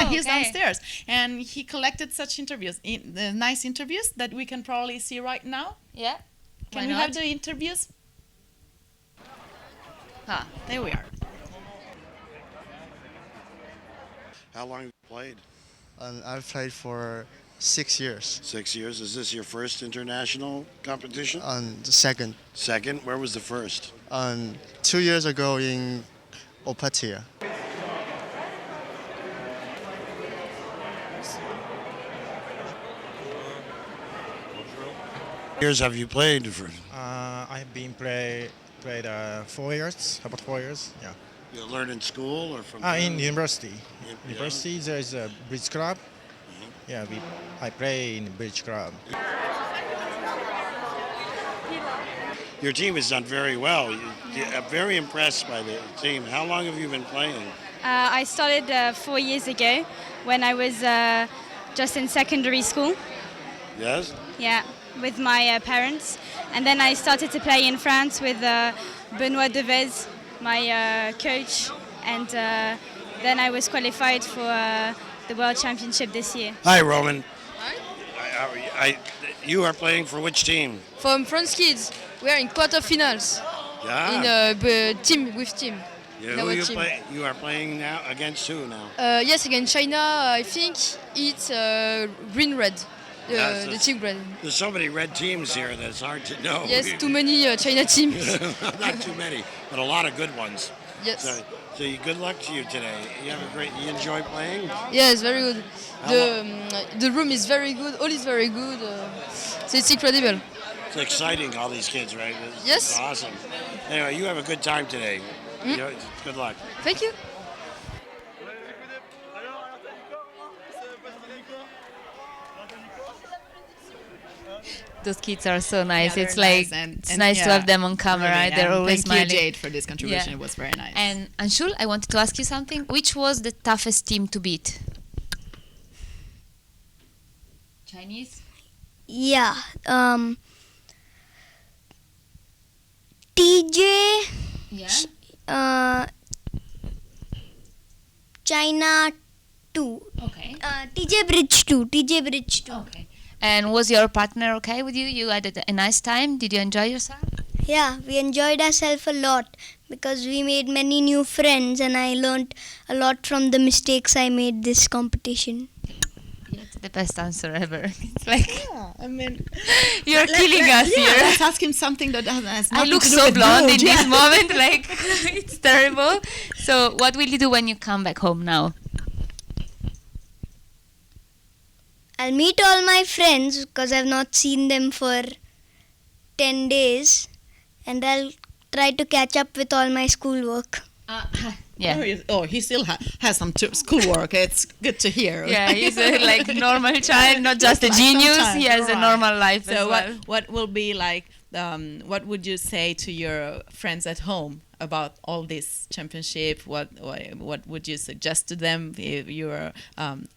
He's Okay. downstairs, and he collected such interviews, nice interviews that we can probably see right now. Yeah. Can Why we not? have the interviews? There we are. How long have you played? I've played for 6 years. 6 years. Is this your first international competition? The second. Second? Where was the first? 2 years ago in Opatia. Years have you played for? I have been played 4 years, about 4 years. Yeah. You learn in school or from? In university. Yeah. University there is a bridge club. Yeah, I play in bridge club. Your team has done very well. I'm very impressed by the team. How long have you been playing? I started 4 years ago when I was just in secondary school. Yes. Yeah, with my parents. And then I started to play in France with Benoit Devez, my coach. and then I was qualified for the World Championship this year. Hi, Roman. Hi. You are playing for which team? From France Kids, we are in quarterfinals. Yeah. In team. Yeah, in who our you team. You are playing now against who now? Yes, against China. I think it's green-red. The team red. There's so many red teams here that it's hard to know. Yes, too many China teams. Not too many, but a lot of good ones. Yes. So good luck to you today. You enjoy playing? Yes, very good. The room is very good. All is very good. So it's incredible. It's exciting, all these kids, right? Yes. It's awesome. Anyway, you have a good time today. Good luck. Thank you. Those kids are so nice. Yeah, it's they're like nice and nice to yeah, have them on camera. really, They're and always thank you, smiling. Jade, for this contribution. It was very nice. And Anshul, I wanted to ask you something. Which was the toughest team to beat? Chinese? Yeah. TJ. Yeah. China 2. Okay. TJ Bridge 2. TJ Bridge 2. Okay. And was your partner okay with you? You had a nice time? Did you enjoy yourself? Yeah, we enjoyed ourselves a lot because we made many new friends and I learned a lot from the mistakes I made this competition. It's the best answer ever. It's like, I mean, you're killing us here. Let's ask him something that has I nothing look to do so with blonde in food. this moment, like it's terrible. So what will you do when you come back home now? I'll meet all my friends because I've not seen them for 10 days and I'll try to catch up with all my schoolwork. Yeah. He still has some schoolwork. It's good to hear. Yeah, he's a like normal child, not just a genius. He has a normal life as well. What will be like? What would you say to your friends at home about all this championship? What would you suggest to them if you were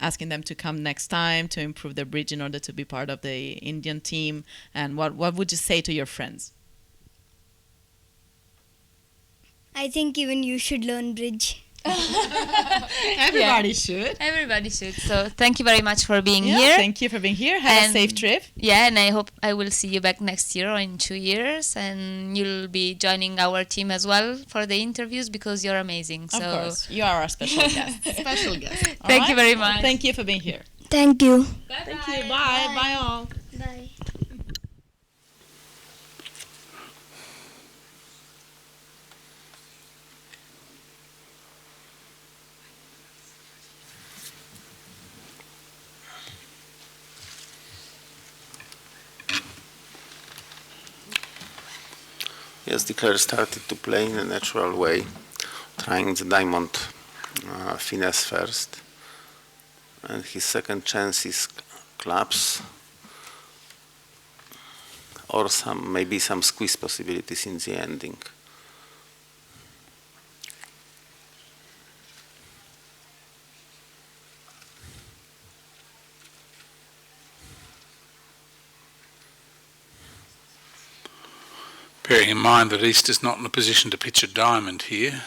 asking them to come next time to improve their bridge in order to be part of the Indian team? And what would you say to your friends? I think even you should learn bridge. Everybody should. Everybody should. So thank you very much for being Yeah, here. thank you for being here. Have a safe trip. Yeah, and I hope I will see you back next year or in 2 years, and you'll be joining our team as well for the interviews because you're amazing. Of course, you are our special guest. Special guest. All Thank you right? very much. Thank you for being here. Thank you. Thank you. Bye. Bye all. Bye. Yes, Declare started to play in a natural way, trying the diamond finesse first. And his second chance is clubs or maybe some squeeze possibilities in the ending. Bearing in mind that East is not in a position to pitch a diamond here.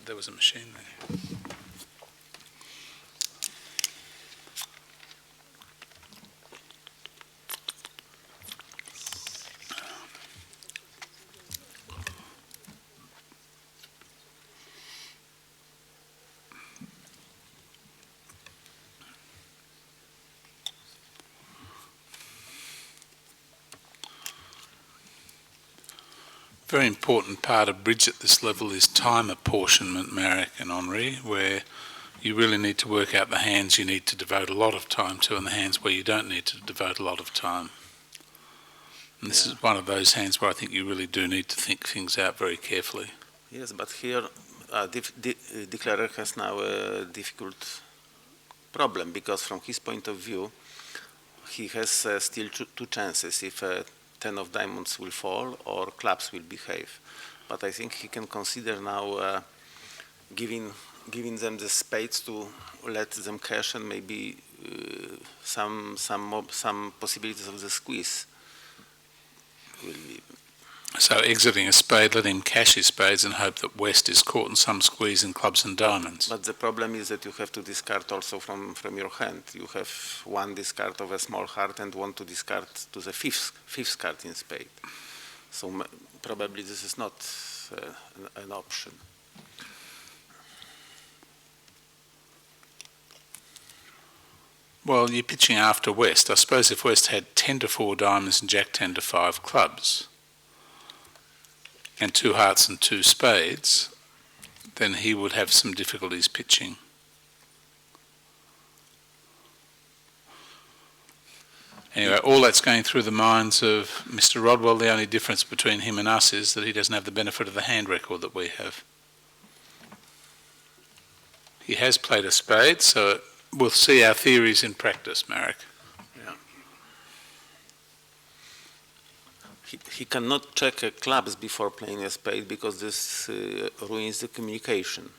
there was a machine there. Very important part of bridge at this level is time apportionment, Marek and Henri, where you really need to work out the hands you need to devote a lot of time to and the hands where you don't need to devote a lot of time. And this is one of those hands where I think you really do need to think things out very carefully. Yes, but here Declarer has now a difficult problem because from his point of view, he has still two chances if 10 of diamonds will fall or clubs will behave. But I think he can consider now giving them the spades to let them cash and maybe some possibilities of the squeeze will be. So exiting a spade, let him cash his spades and hope that West is caught in some squeeze in clubs and diamonds. But the problem is that you have to discard also from your hand. You have one discard of a small heart and want to discard to the fifth card in spade. So probably this is not an option. Well, you're pitching after West. I suppose if West had 10 to 4 diamonds and Jack 10 to 5 clubs, and 2 hearts and 2 spades, then he would have some difficulties pitching. Anyway, all that's going through the minds of Mr. Rodwell. The only difference between him and us is that he doesn't have the benefit of the hand record that we have. He has played a spade, so we'll see our theories in practice, Marek. He cannot check clubs before playing a spade because this ruins the communication.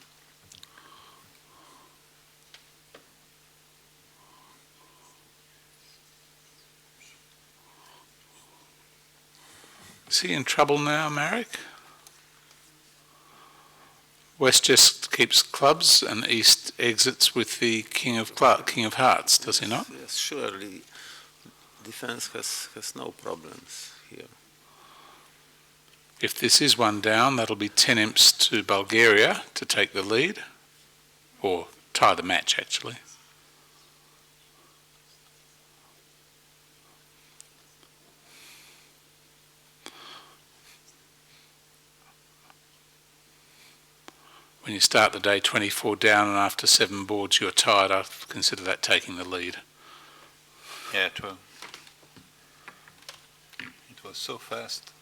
Is he in trouble now, Marek? West just keeps clubs and East exits with the King of Hearts, does he not? Yes, surely. Defense has no problems here. If this is one down, that'll be 10 imps to Bulgaria to take the lead, or tie the match actually. When you start the day 24 down and after 7 boards you're tied, I consider that taking the lead. Yeah, it was so fast.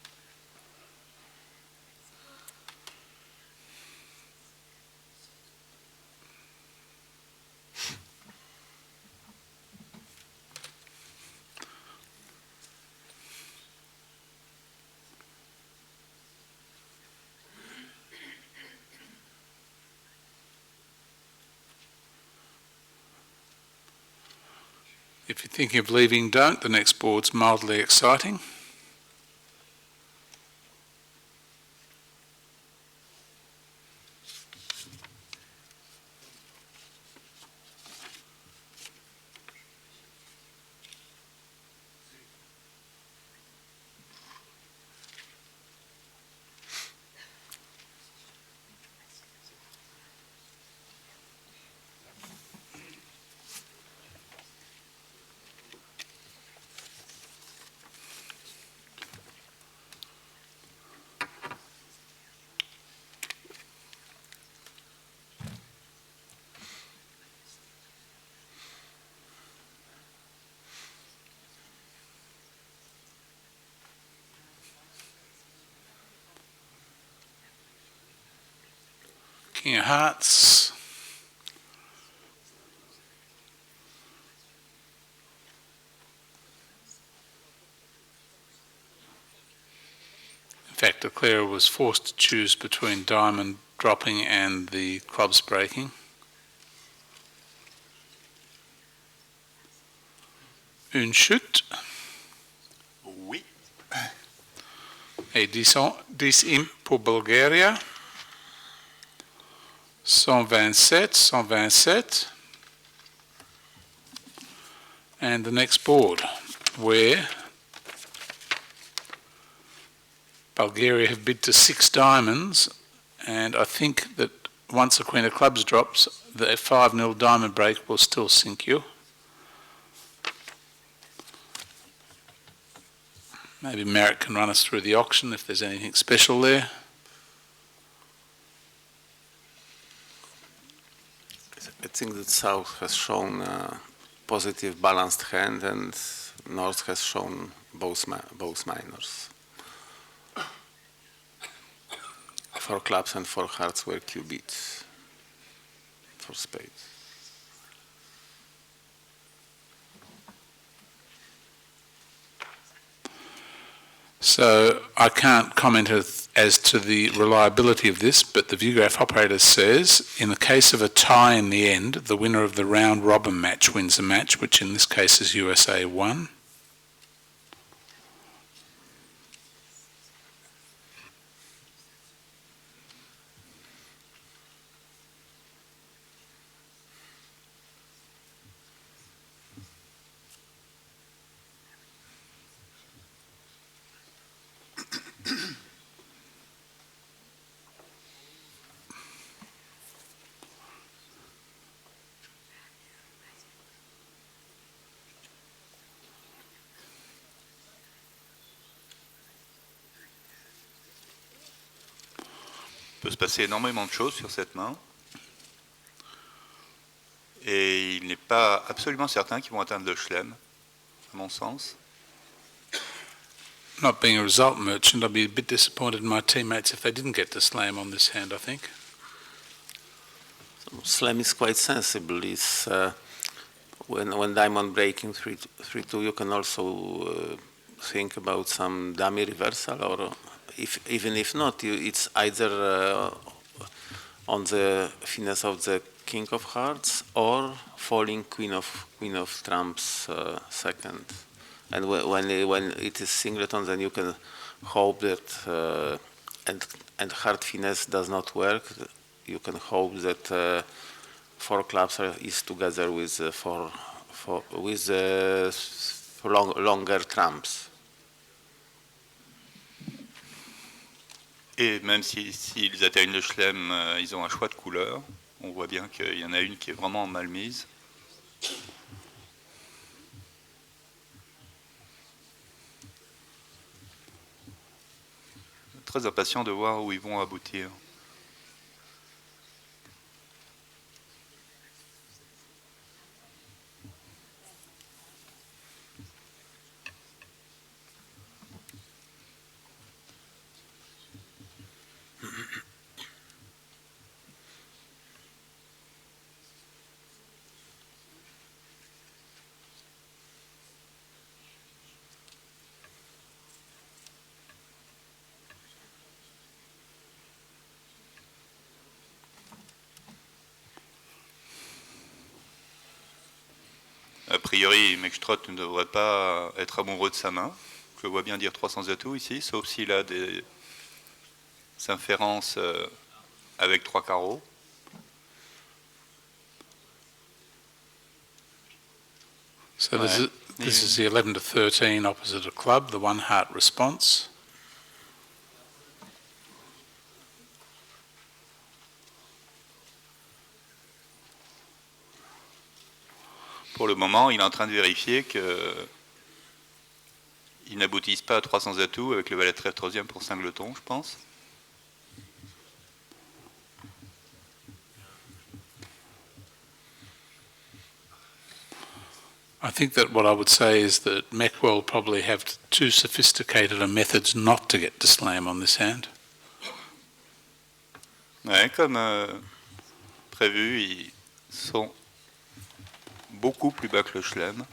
If you're thinking of leaving, don't. The next board's mildly exciting. King of Hearts. In fact, the declarer was forced to choose between diamond dropping and the clubs breaking. Une chute. Oui. Et 10 imps pour Bulgaria. 127. And the next board, where Bulgaria have bid to 6 diamonds, and I think that once the Queen of Clubs drops, the 5-0 diamond break will still sink you. Maybe Merritt can run us through the auction if there's anything special there. I think that South has shown a positive balanced hand and North has shown both minors. 4 clubs and 4 hearts were Q beats for spades. So I can't comment as to the reliability of this, but the viewgraph operator says, in the case of a tie in the end, the winner of the round robin match wins the match, which in this case is USA1. Il peut se passer énormément de choses sur cette main. Et il n'est pas absolument certain qu'ils vont atteindre le chelem, à mon sens. Not being a result merchant, I'd be a bit disappointed in my teammates if they didn't get to slam on this hand, I think. So slam is quite sensible. It's, when diamond breaking 3-2, you can also think about some dummy reversal, or even if not, it's either on the finesse of the king of hearts or falling queen of trumps second. And when it is singleton, then you can hope that and hard finesse does not work. You can hope that 4 clubs is together with longer trumps. Et même s'ils atteignent le chelem, ils ont un choix de couleurs. On voit bien qu'il y en a une qui est vraiment mal mise. Très impatient de voir où ils vont aboutir. A priori, Mekstrot ne devrait pas être amoureux de sa main. Je le vois bien dire 300 atouts ici, sauf s'il a des inférences avec 3 carreaux. So this is the 11 to 13 opposite a club, the 1 heart response. Pour le moment, il est en train de vérifier qu'ils n'aboutissent pas à 300 atouts avec le valet de trèfle 3e pour singleton, je pense. I think that what I would say is that Mech will probably have too sophisticated a methods not to get to slam on this hand. Ouais, comme prévu, ils sont beaucoup plus bas que le chelem.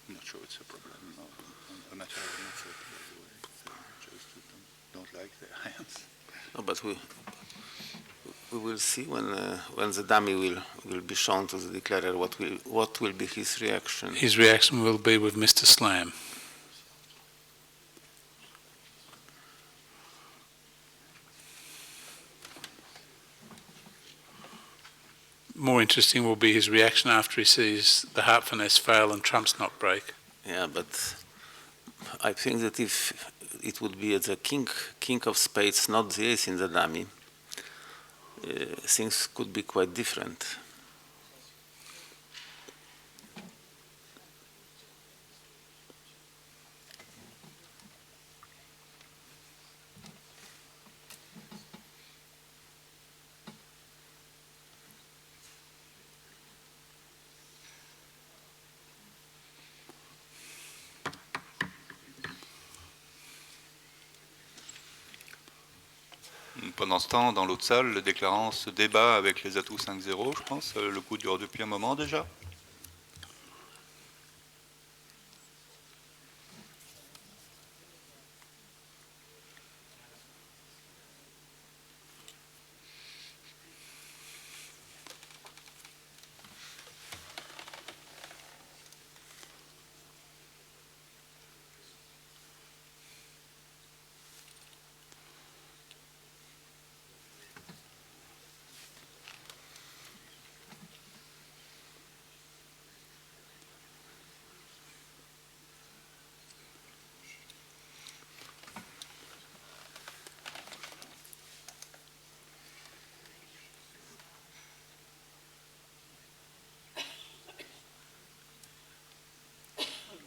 I'm not sure but we will see when the dummy will be shown to the declarer what will be his reaction. His reaction will be with Mr. Slam. More interesting will be his reaction after he sees the heart finesse fail and trumps not break. Yeah, but I think that if it would be the king of spades, not the ace in the dummy, things could be quite different. Pendant ce temps, dans l'autre salle, le déclarant se débat avec les atouts 5-0, je pense. Le coup dure depuis un moment déjà.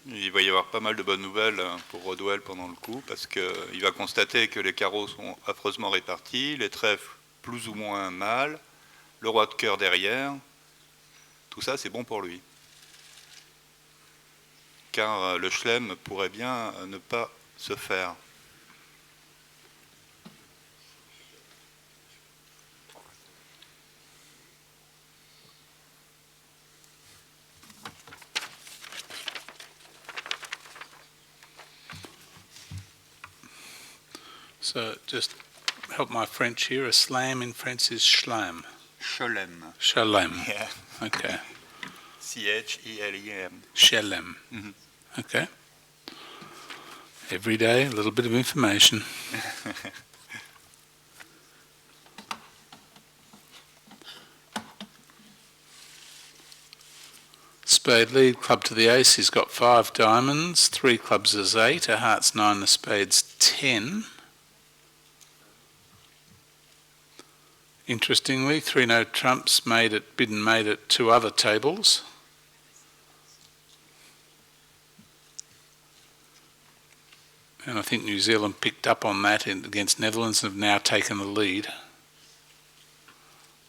Il va y avoir pas mal de bonnes nouvelles pour Rodwell pendant le coup, parce qu'il va constater que les carreaux sont affreusement répartis, les trèfles plus ou moins mal, le roi de cœur derrière. Tout ça, c'est bon pour lui. Car le chelem pourrait bien ne pas se faire. So just help my French here. A slam in French is schlam. Chelem. Chelem. Yeah. Okay. C-H-E-L-E-M. Chelem. Okay. Every day, a little bit of information. Spade lead, club to the ace. He's got 5 diamonds, 3 clubs is 8, a heart's 9, a spade's 10. Interestingly, 3-note trumps made it 2 other tables. And I think New Zealand picked up on that against Netherlands and have now taken the lead.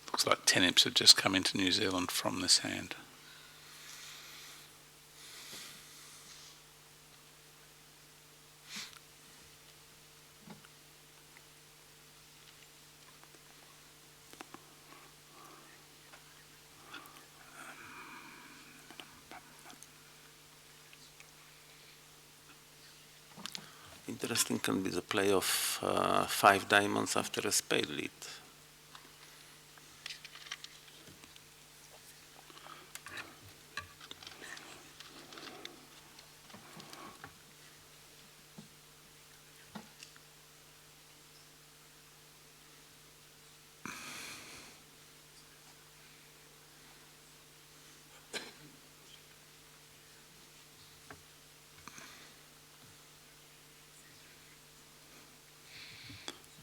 Looks like 10 imps have just come into New Zealand from this hand. Interesting can be the play of 5 diamonds after a spade lead.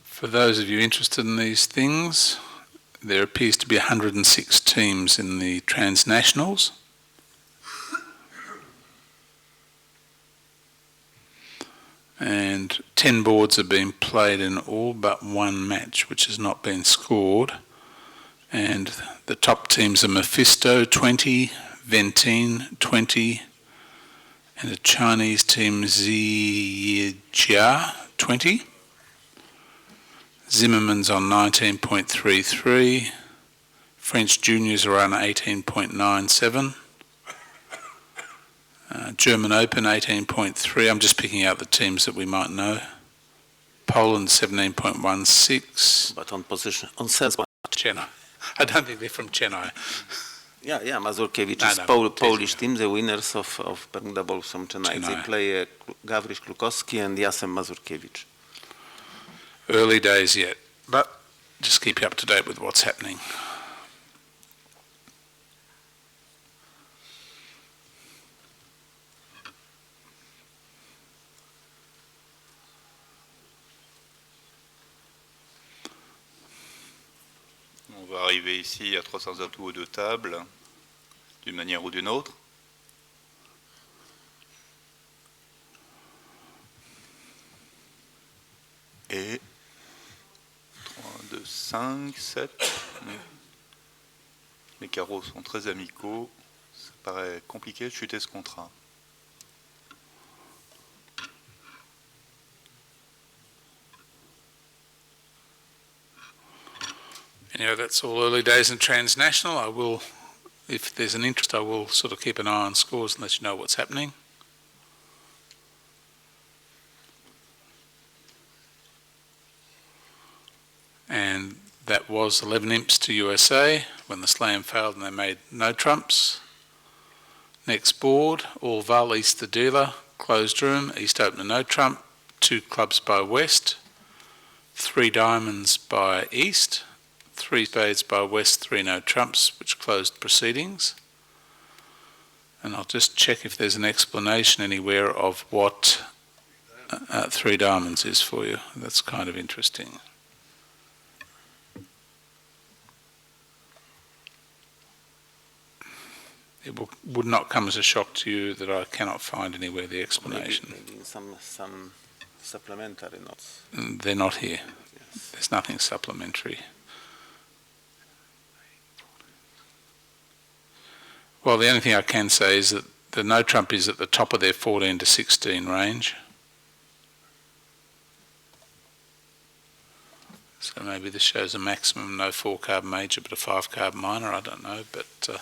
For those of you interested in these things, there appears to be 106 teams in the transnationals. And 10 boards have been played in all but 1 match, which has not been scored. And the top teams are Mephisto 20, Ventine 20, and a Chinese team Zijia 20. Zimmerman's on 19.33, French juniors are on 18.97, German Open 18.3, I'm just picking out the teams that we might know. Poland 17.16. But on position, on set. Chennai. I don't think they're from Chennai. Yeah, Mazurkiewicz is Polish team, the winners of Bermuda Bowl from Chennai. They play Gavrisz Klukowski and Jacek Mazurkiewicz. Early days yet, but just keep you up to date with what's happening. On va arriver ici à 300 atouts aux deux tables, d'une manière ou d'une autre. Et 3, 2, 5, 7. Les carreaux sont très amicaux. Ça paraît compliqué de chuter ce contrat. Anyway, that's all early days in transnational. I will, if there's an interest, I will sort of keep an eye on scores and let you know what's happening. And that was 11 imps to USA when the slam failed and they made no trumps. Next board, all Val, East the dealer, closed room, East opener no trump, 2 clubs by West, 3 diamonds by East, 3 spades by West, 3 no trumps, which closed proceedings. And I'll just check if there's an explanation anywhere of what 3 diamonds is for you. That's kind of interesting. It would not come as a shock to you that I cannot find anywhere the explanation. Maybe in some supplementary notes. They're not here. Yes. There's nothing supplementary. Well, the only thing I can say is that the no trump is at the top of their 14 to 16 range. So maybe this shows a maximum no 4-card major but a 5-card minor, I don't know, but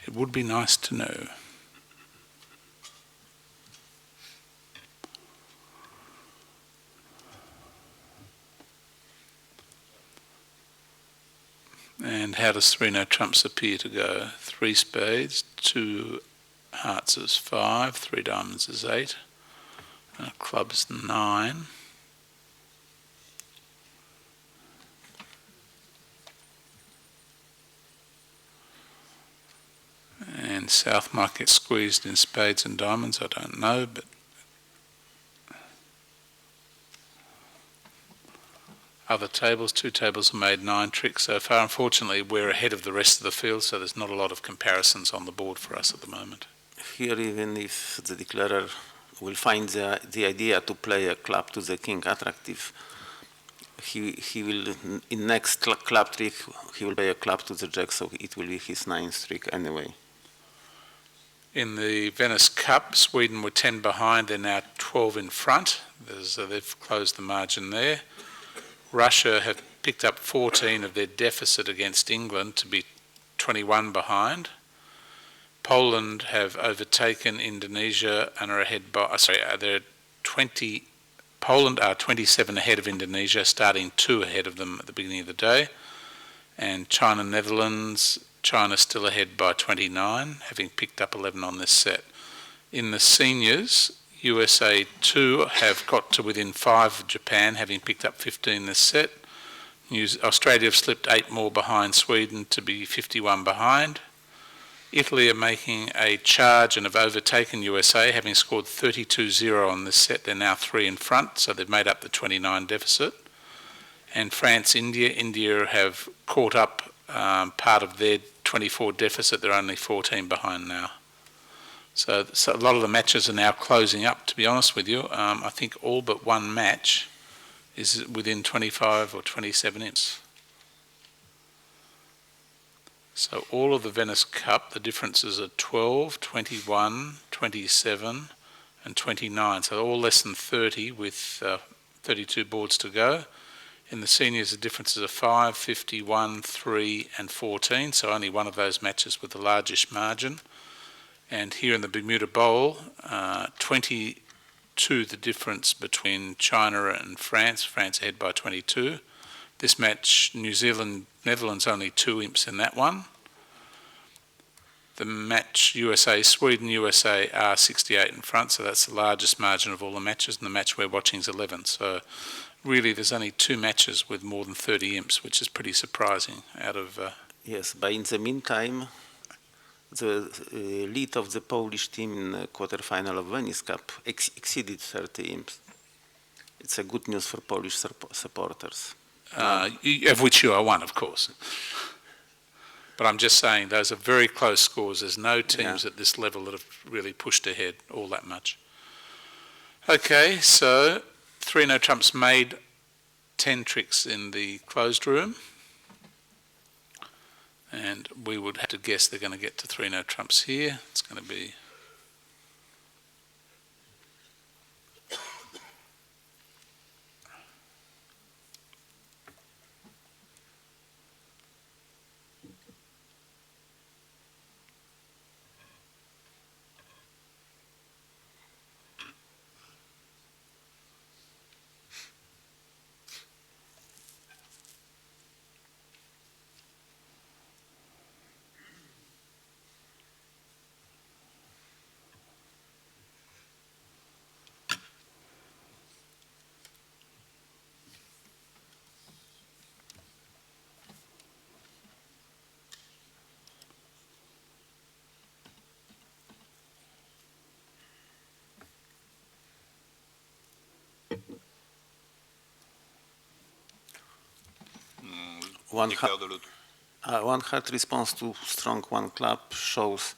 it would be nice to know. And how does 3 no trumps appear to go? 3 spades, 2 hearts is 5, 3 diamonds is 8, clubs 9. And South might get squeezed in spades and diamonds, I don't know, but other tables, 2 tables have made 9 tricks so far. Unfortunately, we're ahead of the rest of the field, so there's not a lot of comparisons on the board for us at the moment. Here, even if the declarer will find the idea to play a club to the king attractive, he will, in next club trick, he will play a club to the jack, so it will be his 9th trick anyway. In the Venice Cup, Sweden were 10 behind, they're now 12 in front. They've closed the margin there. Russia have picked up 14 of their deficit against England to be 21 behind. Poland have overtaken Indonesia and are ahead by, they're 20, Poland are 27 ahead of Indonesia, starting 2 ahead of them at the beginning of the day. And China, Netherlands, China still ahead by 29, having picked up 11 on this set. In the seniors, USA1 have got to within 5 of Japan, having picked up 15 this set. Australia have slipped 8 more behind Sweden to be 51 behind. Italy are making a charge and have overtaken USA, having scored 32-0 on this set. They're now 3 in front, so they've made up the 29 deficit. And France, India have caught up part of their 24 deficit. They're only 14 behind now. So a lot of the matches are now closing up, to be honest with you. I think all but one match is within 25 or 27 imps. So all of the Venice Cup, the differences are 12, 21, 27 and 29. So all less than 30 with 32 boards to go. In the seniors, the differences are 5, 51, 3 and 14. So only one of those matches with the largest margin. And here in the Bermuda Bowl, 20, 2 the difference between China and France. France ahead by 22. This match, New Zealand, Netherlands only 2 imps in that one. The match USA-Sweden, USA are 68 in front, so that's the largest margin of all the matches, and the match we're watching is 11. So really there's only 2 matches with more than 30 imps, which is pretty surprising out of... Yes, but in the meantime, the lead of the Polish team in the quarterfinal of Venice Cup exceeded 30 imps. It's a good news for Polish supporters. Of which you are one, of course. But I'm just saying those are very close scores. There's no teams at this level that have really pushed ahead all that much. Okay, so 3 no trumps made 10 tricks in the closed room. And we would have to guess they're going to get to 3 no trumps here. It's going to be... One hard response to strong one club shows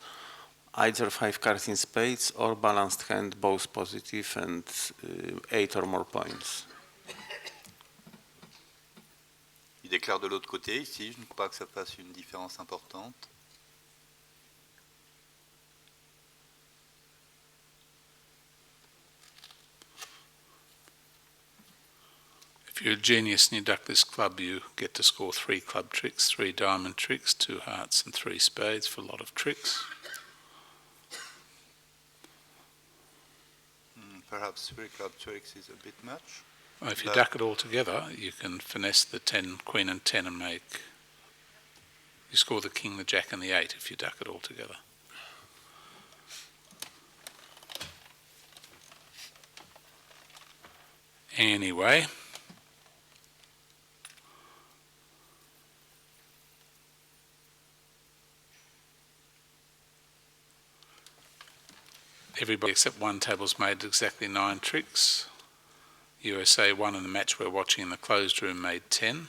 either 5 cards in spades or balanced hand, both positive, and 8 or more points. Il déclare de l'autre côté ici, je ne crois pas que ça fasse une différence importante. If you're a genius and you duck this club, you get to score 3 club tricks, 3 diamond tricks, 2 hearts and 3 spades for a lot of tricks. Perhaps 3 club tricks is a bit much. Well, if you duck it all together, you can finesse the 10, queen and 10 and make... You score the king, the jack and the 8 if you duck it all together. Anyway... Everybody except one table's made exactly 9 tricks. USA1 in the match we're watching in the closed room made 10.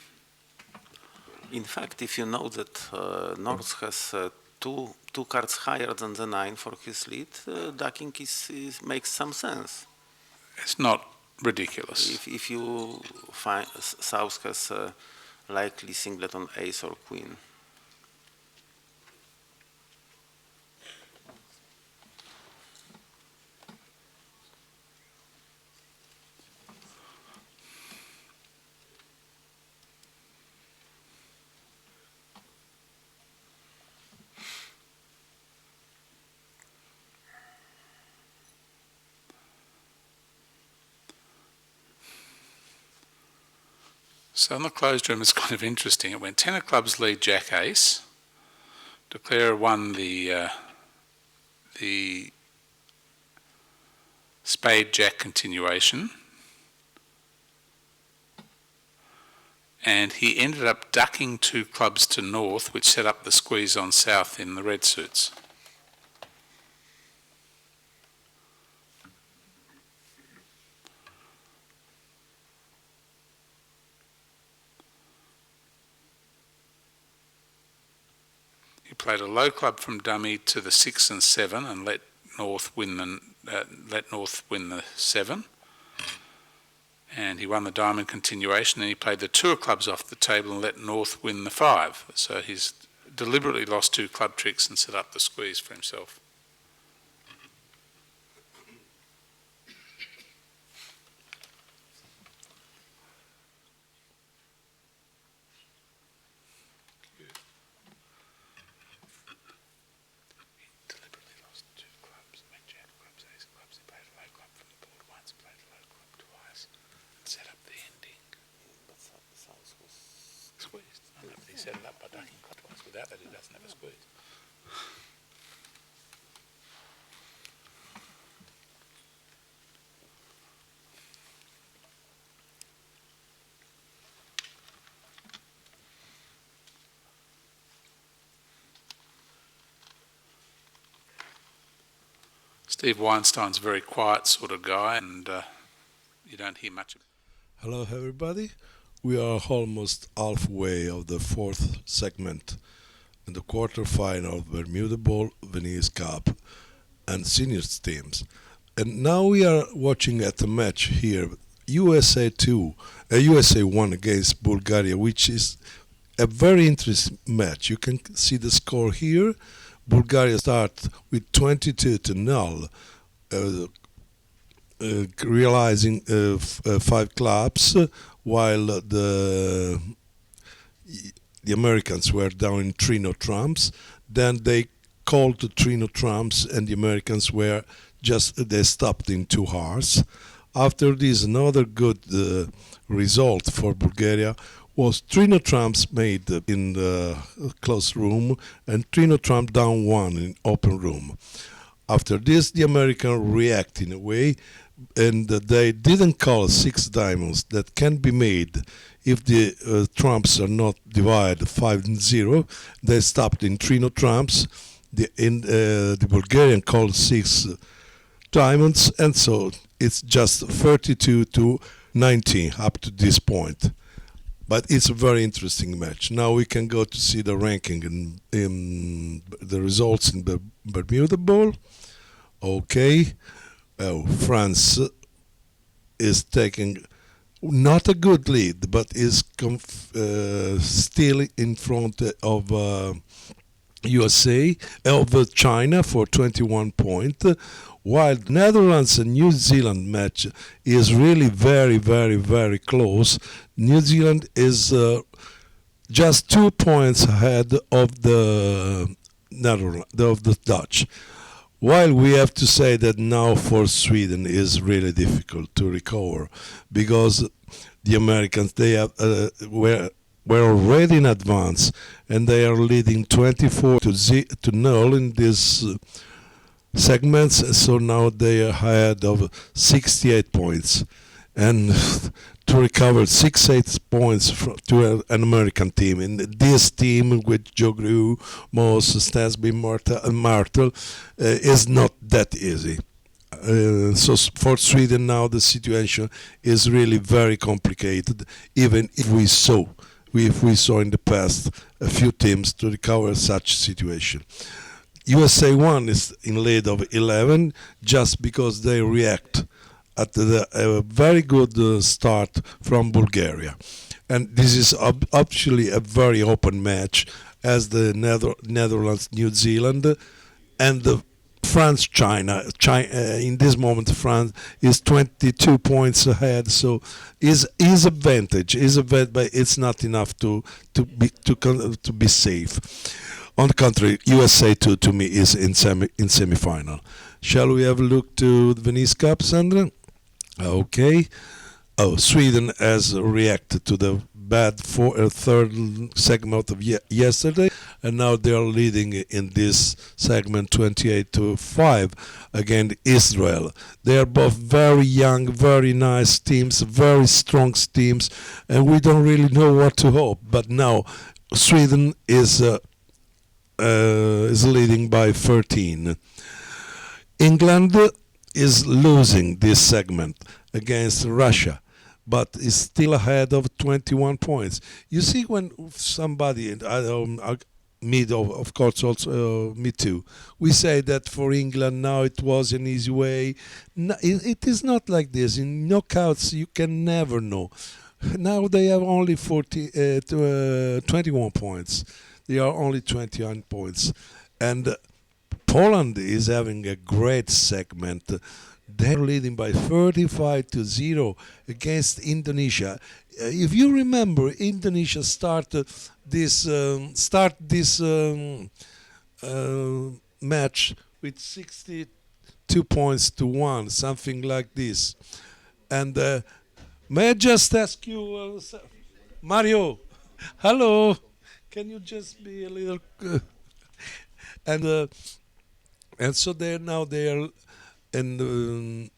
In fact, if you know that North has two cards higher than the 9 for his lead, ducking makes some sense. It's not ridiculous. If you find South has a likely singlet on ace or queen. So in the closed room, it's kind of interesting. It went 10 of clubs lead jack ace. Declare won the spade jack continuation. And he ended up ducking 2 clubs to north, which set up the squeeze on south in the red suits. He played a low club from dummy to the 6 and 7 and let North win the 7. And he won the diamond continuation, and he played the 2 of clubs off the table and let North win the 5. So he's deliberately lost 2 club tricks and set up the squeeze for himself. He deliberately lost 2 clubs, made jack clubs, ace clubs. He played a low club from the board once set it up by ducking clockwise. Without that, it doesn't have a squeeze. Steve Weinstein's a very quiet sort of guy, and you don't hear much of him. Hello, everybody. We are almost halfway of the fourth segment in the quarterfinal of Bermuda Bowl, Venier Cup, and seniors teams. And now we are watching at the match here, USA1 against Bulgaria, which is a very interesting match. You can see the score here. Bulgaria start with 22-0, realizing 5 claps, while the Americans were down in 3-0 trumps. Then they called the 3-0 trumps, and the Americans were they stopped in 2 hours. After this, another good result for Bulgaria was 3-0 trumps made in the closed room and 3-0 trump down 1 in open room. After this, the Americans react in a way, and they didn't call 6 diamonds that can be made if the trumps are not divided 5-0. They stopped in 3-0 trumps. The Bulgarian called 6 diamonds, and so it's just 32-19 up to this point. But it's a very interesting match. Now we can go to see the ranking in the results in the Bermuda Bowl. Okay. France is taking not a good lead, but is still in front of USA, of China for 21 points, while Netherlands and New Zealand match is really very, very, very close. New Zealand is just 2 points ahead of the Netherlands, of the Dutch. While we have to say that now for Sweden is really difficult to recover, because the Americans, they have were already in advance, and they are leading 24-0 in this segments, so now they are ahead of 68 points, and to recover 68 points to an American team. And this team with Joe Grew, Moss, Stansby, Martel is not that easy. So for Sweden now the situation is really very complicated, even if we saw in the past a few teams to recover such situation. USA1 is in lead of 11 just because they react at a very good start from Bulgaria. And this is actually a very open match, as the Netherlands, New Zealand, and the France-China. In this moment, France is 22 points ahead, so is advantage, but it's not enough to be safe. On the contrary, USA to me is in semi-final. Shall we have a look to the Venice Cup, Sandra? Okay. Sweden has reacted to the bad third segment of yesterday, and now they are leading in this segment 28-5 against Israel. They are both very young, very nice teams, very strong teams, and we don't really know what to hope. But now Sweden is leading by 13. England is losing this segment against Russia, but is still ahead of 21 points. You see, when somebody, me of course also me too, we say that for England now it was an easy way. No, it is not like this. In knockouts you can never know. Now they have only 21 points. They are only 21 points. And Poland is having a great segment. They're leading by 35-0 against Indonesia. If you remember, Indonesia started this match with 62 points to 1, something like this. And may I just ask you, Mario? Hello, Can you just be a little? And so they are, and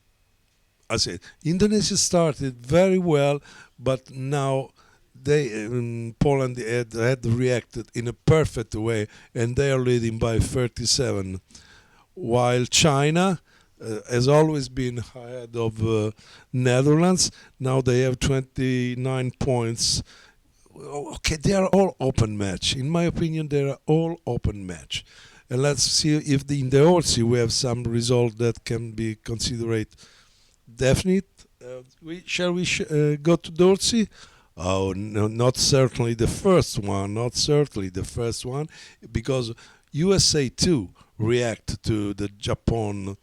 I said Indonesia started very well, but now Poland had reacted in a perfect way, and they are leading by 37, while China has always been ahead of Netherlands. Now they have 29 points. Okay, they are all open match. In my opinion, they are all open match. And let's see if in the Orsi we have some result that can be considered definite. Shall we go to Dorsey? Oh, no, not certainly the first one. Not certainly the first one, because USA2 react to the Japan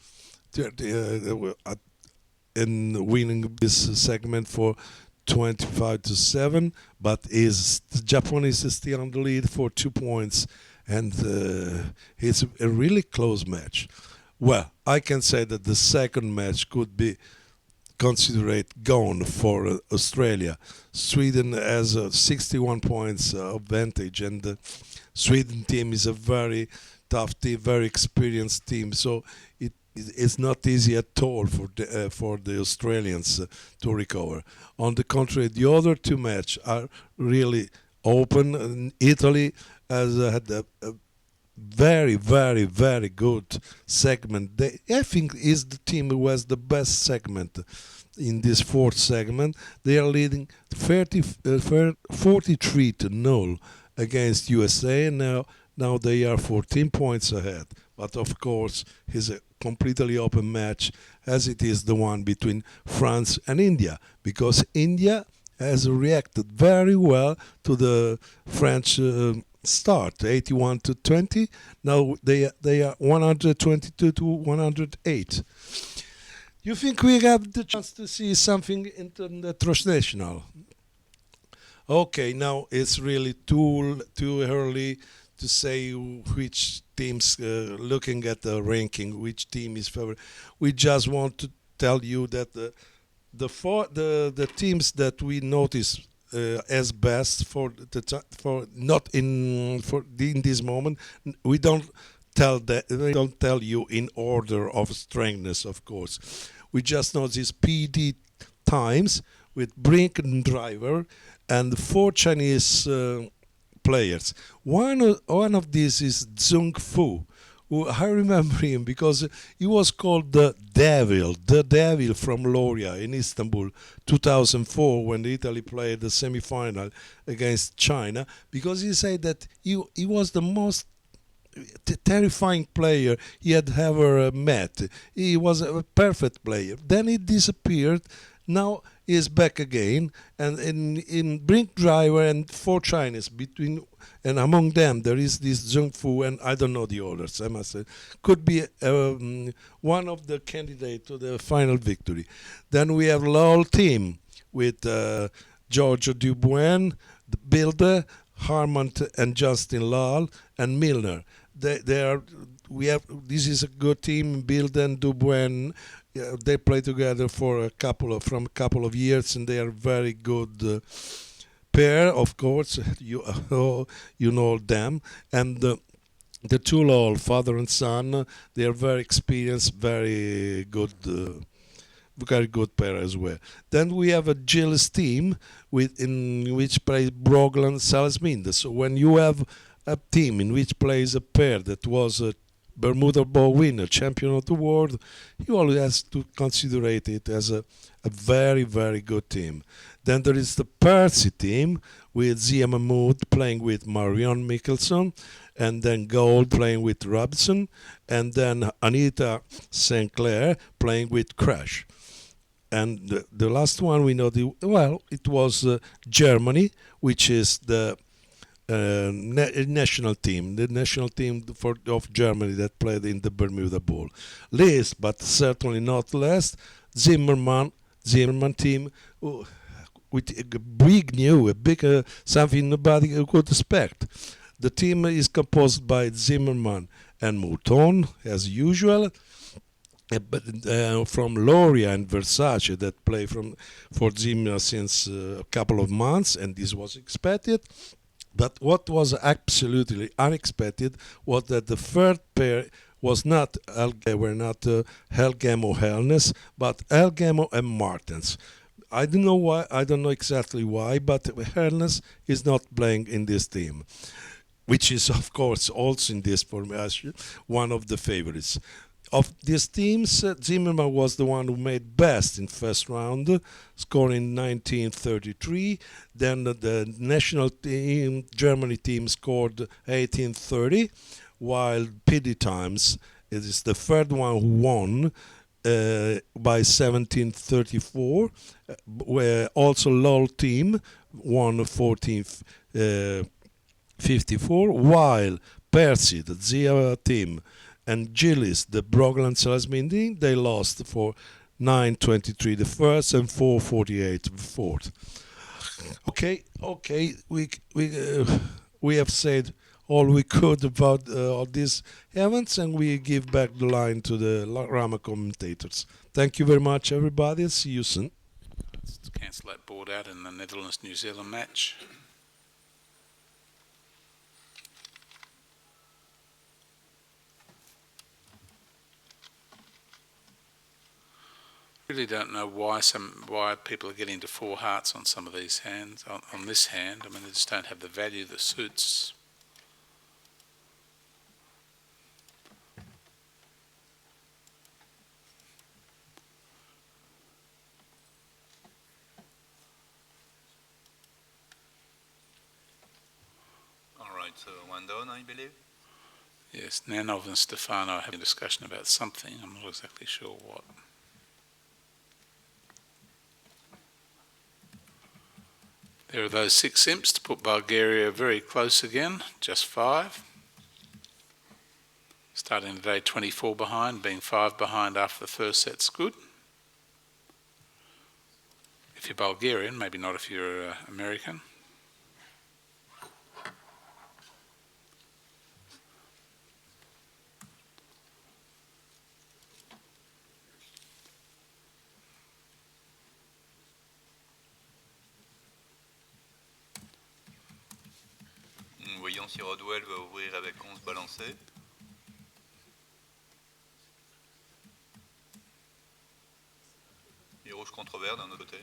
in winning this segment for 25-7, but the Japanese is still on the lead for 2 points, and it's a really close match. Well, I can say that the second match could be considered gone for Australia. Sweden has 61 points advantage, and the Sweden team is a very tough team, very experienced team, so it's not easy at all for the Australians to recover. On the contrary, the other two matches are really open. Italy has had a very, very, very good segment. I think is the team who has the best segment in this fourth segment. They are leading 43-0 against USA, and now they are 14 points ahead. But of course, it's a completely open match, as it is the one between France and India, because India has reacted very well to the French start, 81-20. Now they are 122-108. You think we have the chance to see something in the transnational? Okay, now it's really too early to say which teams, looking at the ranking, which team is favorite. We just want to tell you that the teams that we notice as best in this moment, we don't tell you in order of strengthness, of course. We just notice PD times with Brink and Driver and 4 Chinese players. One of these is Zheng Fu, who I remember him because he was called the Devil from Loria in Istanbul, 2004, when Italy played the semi-final against China, because he said that he was the most terrifying player he had ever met. He was a perfect player. Then he disappeared. Now he is back again, and in Brink Driver and 4 Chinese and among them there is this Zheng Fu, and I don't know the others, I must say. Could be one of the candidates to the final victory. Then we have Lowell team with Giorgio Dubois, Bilder, Harmon and Justin Lal, and Milner. This is a good team. Bilder and Dubois. They play together for a couple of years, and they are very good pair. Of course, you know them, and the two Lowell, father and son, they are very experienced, very good pair as well. Then we have a Gilles team in which plays Broglan, Salzminda. So when you have a team in which plays a pair that was a Bermuda Bowl winner, champion of the world, you always have to consider it as a very, very good team. Then there is the Percy team with Zia Mahmood playing with Marion Mickelson, and then Gold playing with Robson, and then Anita St. Clair playing with Crash. And the last one we know, it was Germany, which is the national team, the national team of Germany that played in the Bermuda Bowl. Last, but certainly not last, Zimmerman team, with a big something nobody could expect. The team is composed by Zimmerman and Mouton, as usual, but from Loria and Versace that play for Zimmer since a couple of months, and this was expected. But what was absolutely unexpected was that the third pair was not were not Helgem or Helnes, but Helgemo and Martens. I don't know why. I don't know exactly why, but Helnes is not playing in this team, which is of course also in this formation one of the favorites. Of these teams, Zimmermann was the one who made best in first round, scoring 1933. Then the national team, Germany team, scored 1830, while PD Times is the third one who won by 1734, where also LOL team won 1454, while Percy, the Zia team, and Gillis, the Brogland Salesman team, they lost for 923 the first and 448 the fourth. Okay, we have said all we could about all these events, and we give back the line to the Rama commentators. Thank you very much, everybody. See you soon. Let's cancel that board out in the Netherlands-New Zealand match. Really don't know why people are getting to 4 hearts on some of these hands. On this hand, I mean, they just don't have the value that suits. All right, so one down, I believe. Yes, Nanov and Stefano are having a discussion about something. I'm not exactly sure what. There are those 6 imps to put Bulgaria very close again, just 5. Starting today 24 behind, being 5 behind after the first set's good. If you're Bulgarian, maybe not if you're American. Voyons si Rodwell va ouvrir avec 11 balancés. Et rouge contre vert d'un autre côté.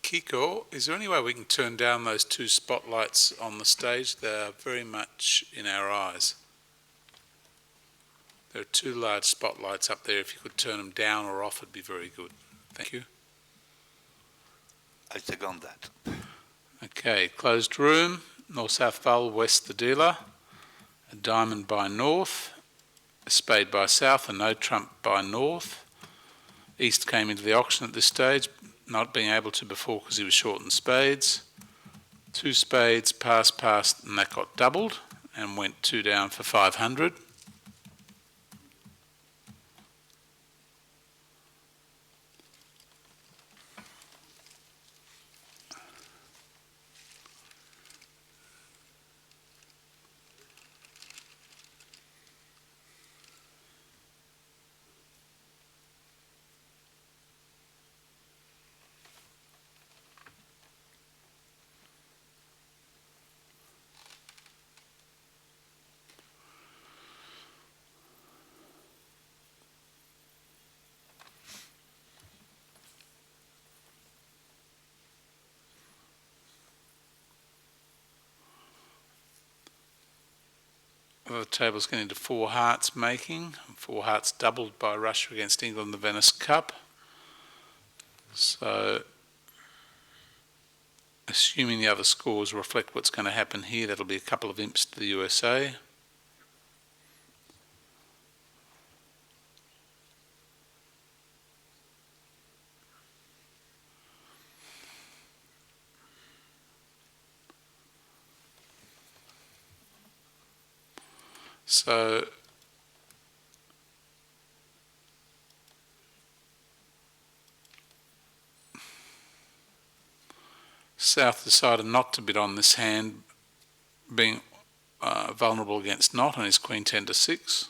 Kiko, is there any way we can turn down those 2 spotlights on the stage? They're very much in our eyes. There are 2 large spotlights up there. If you could turn them down or off, it'd be very good. Thank you. I second that. Okay, closed room, north-south full, west the dealer, a diamond by north, a spade by south, a no trump by north. East came into the auction at this stage, not being able to before because he was short in spades. 2 spades, passed, and that got doubled and went 2 down for 500. The table's getting into 4 hearts making. 4 hearts doubled by Russia against England in the Venice Cup. So, assuming the other scores reflect what's going to happen here, that'll be a couple of imps to the USA. So South decided not to bid on this hand, being vulnerable against Knott and his queen 10-6.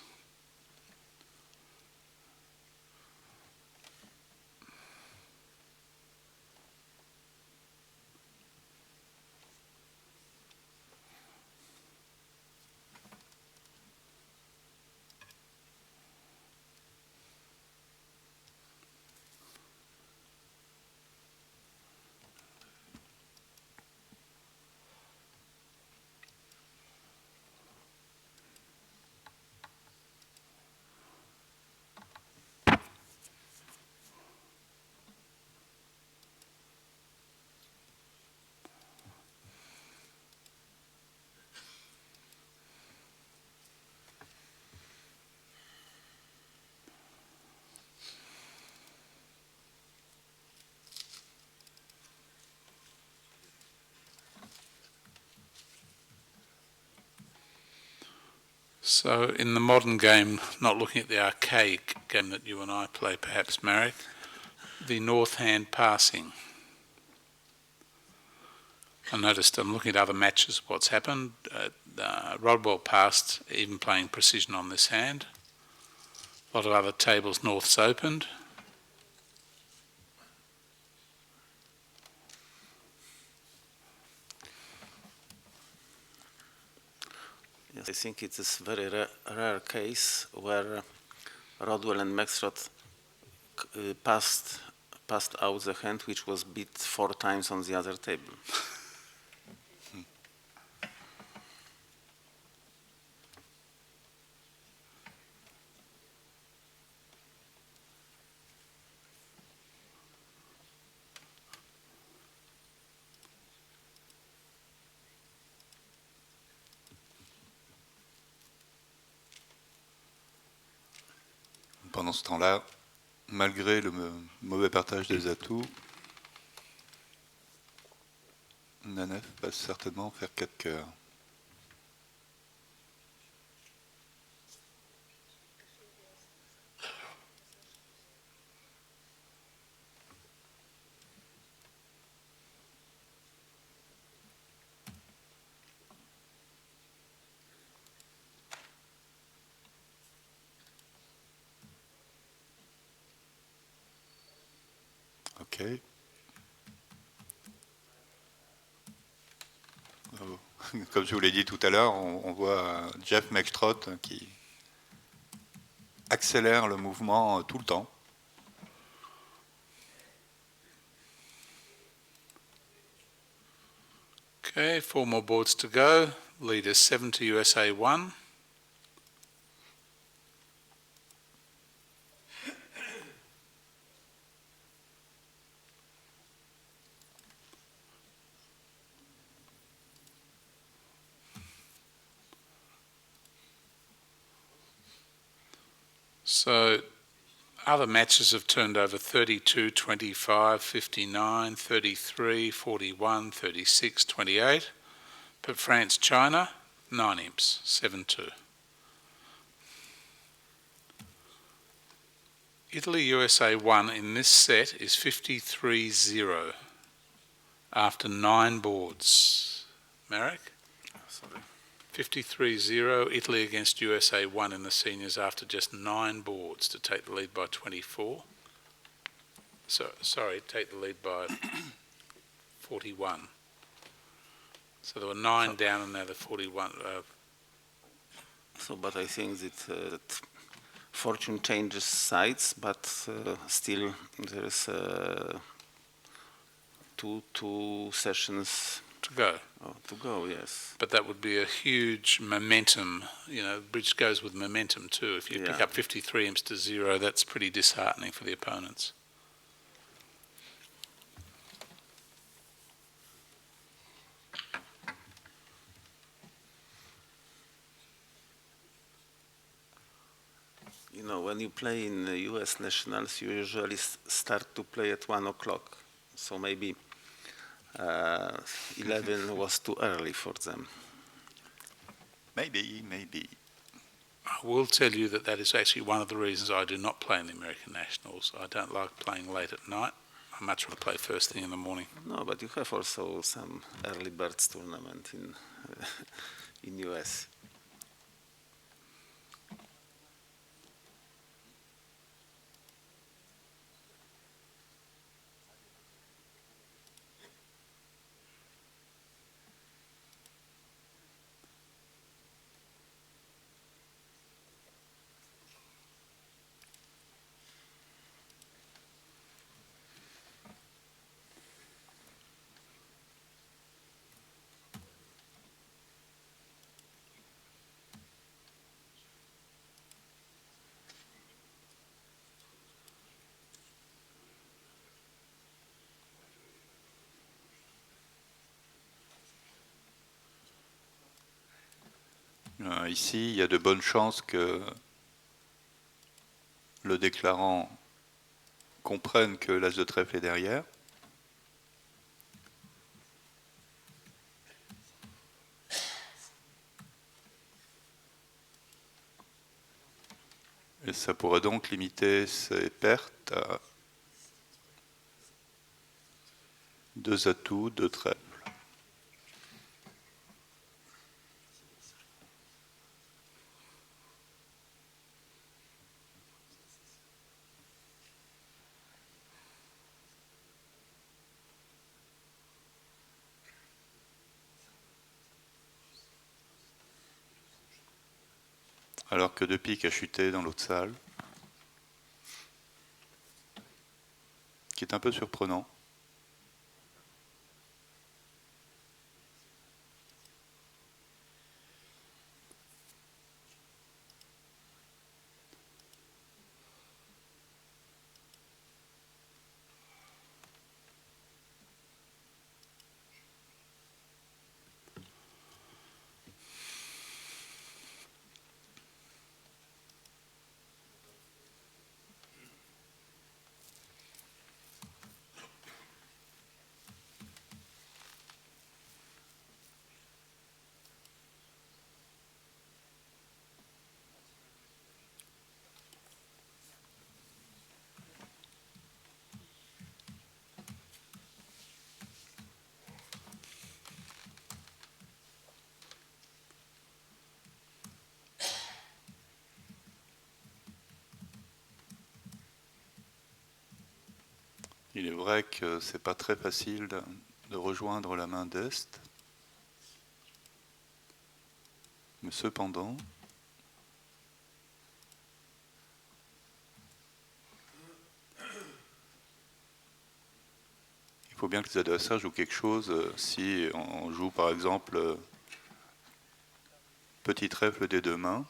So in the modern game, not looking at the archaic game that you and I play perhaps, Marek, the north hand passing. I noticed, I'm looking at other matches, what's happened. Rodwell passed, even playing precision on this hand. A lot of other tables, north's opened. Yes, I think it is a very rare case where Rodwell and Maxrod passed out the hand which was beat 4 times on the other table. Pendant ce temps-là, malgré le mauvais partage des atouts, Nanef va certainement faire 4 cœurs. Ok. Comme je vous l'ai dit tout à l'heure, on voit Jeff Maxtrot qui accélère le mouvement tout le temps. Okay, 4 more boards to go. Lead is 7 to USA1. So other matches have turned over 32, 25, 59, 33, 41, 36, 28. But France-China, 9 imps, 7-2. Italy-USA1 in this set is 53-0 after 9 boards. Marek? Sorry. 53-0, Italy against USA1 in the seniors after just 9 boards to take the lead by 24. So, sorry, take the lead by 41. So there were 9 down and now they're 41. But I think that fortune changes sides, but still there is 2 sessions to go. Oh, to go, yes. But that would be a huge momentum. You know, bridge goes with momentum too. If you pick up 53 imps to 0, that's pretty disheartening for the opponents. You know, when you play in the US Nationals, you usually start to play at 1 o'clock. So maybe 11 was too early for them. Maybe. I will tell you that that is actually one of the reasons I do not play in the American Nationals. I don't like playing late at night. I much rather play first thing in the morning. No, but you have also some early birds tournament in in US. Ici, il y a de bonnes chances que le déclarant comprenne que l'as de trèfle est derrière. Et ça pourrait donc limiter ses pertes à 2 atouts, 2 trèfles. Alors que 2 piques a chuté dans l'autre salle, qui est un peu surprenant. Il est vrai que c'est pas très facile de rejoindre la main d'Est, mais cependant, il faut bien que les adversaires jouent quelque chose. Si on joue par exemple petit trèfle des 2 mains,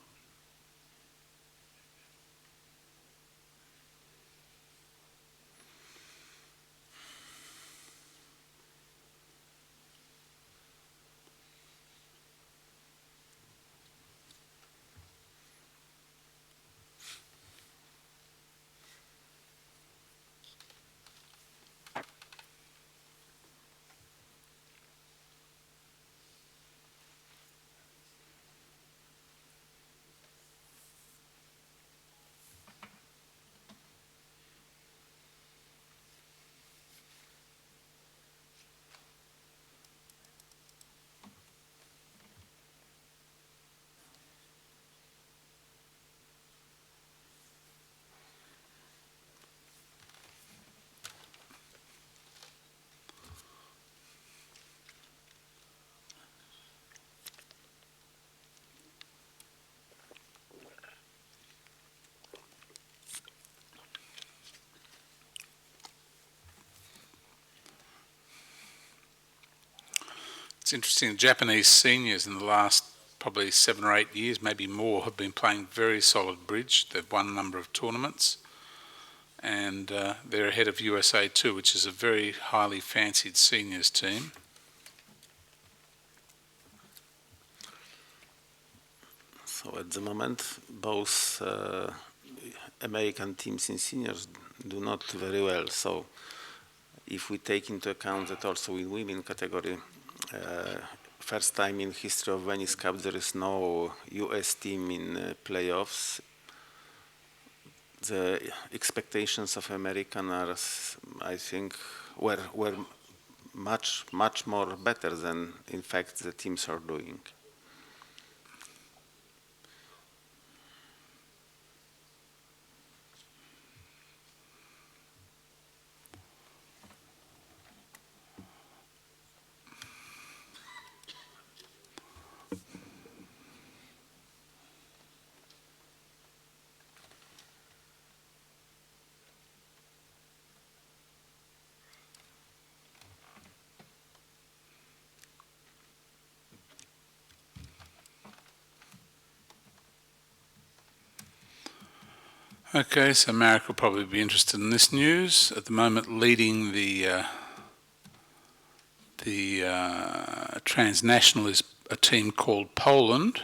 It's interesting, Japanese seniors in the last probably 7 or 8 years, maybe more, have been playing very solid bridge. They've won a number of tournaments, and they're ahead of USA1, which is a very highly fancied seniors team. So at the moment, both American teams in seniors do not very well. So if we take into account that also in women category, first time in history of Venice Cup there is no US team in playoffs. The expectations of Americans, I think, were much more better than in fact the teams are doing. Okay, so Marek will probably be interested in this news. At the moment, leading the transnational is a team called Poland,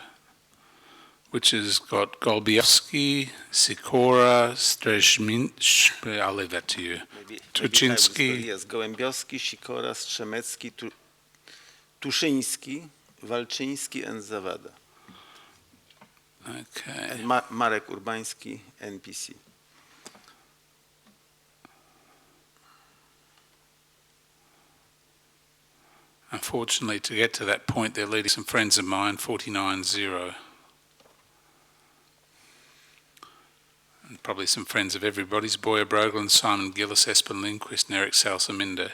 which has got Golbiowski, Sikora, Strzeminski. I'll leave that to you. Tuczynski. Yes, Gołębiowski, Sikora, Strzemecki, Tuszyński, Walczyński and Zawada. Okay. And Marek Urbański, NPC. Unfortunately, to get to that point, they're leading some friends of mine, 49-0. And probably some friends of everybody's, Boya Brogland, Simon Gillis, Espen Lindquist, and Erik Salsaminde.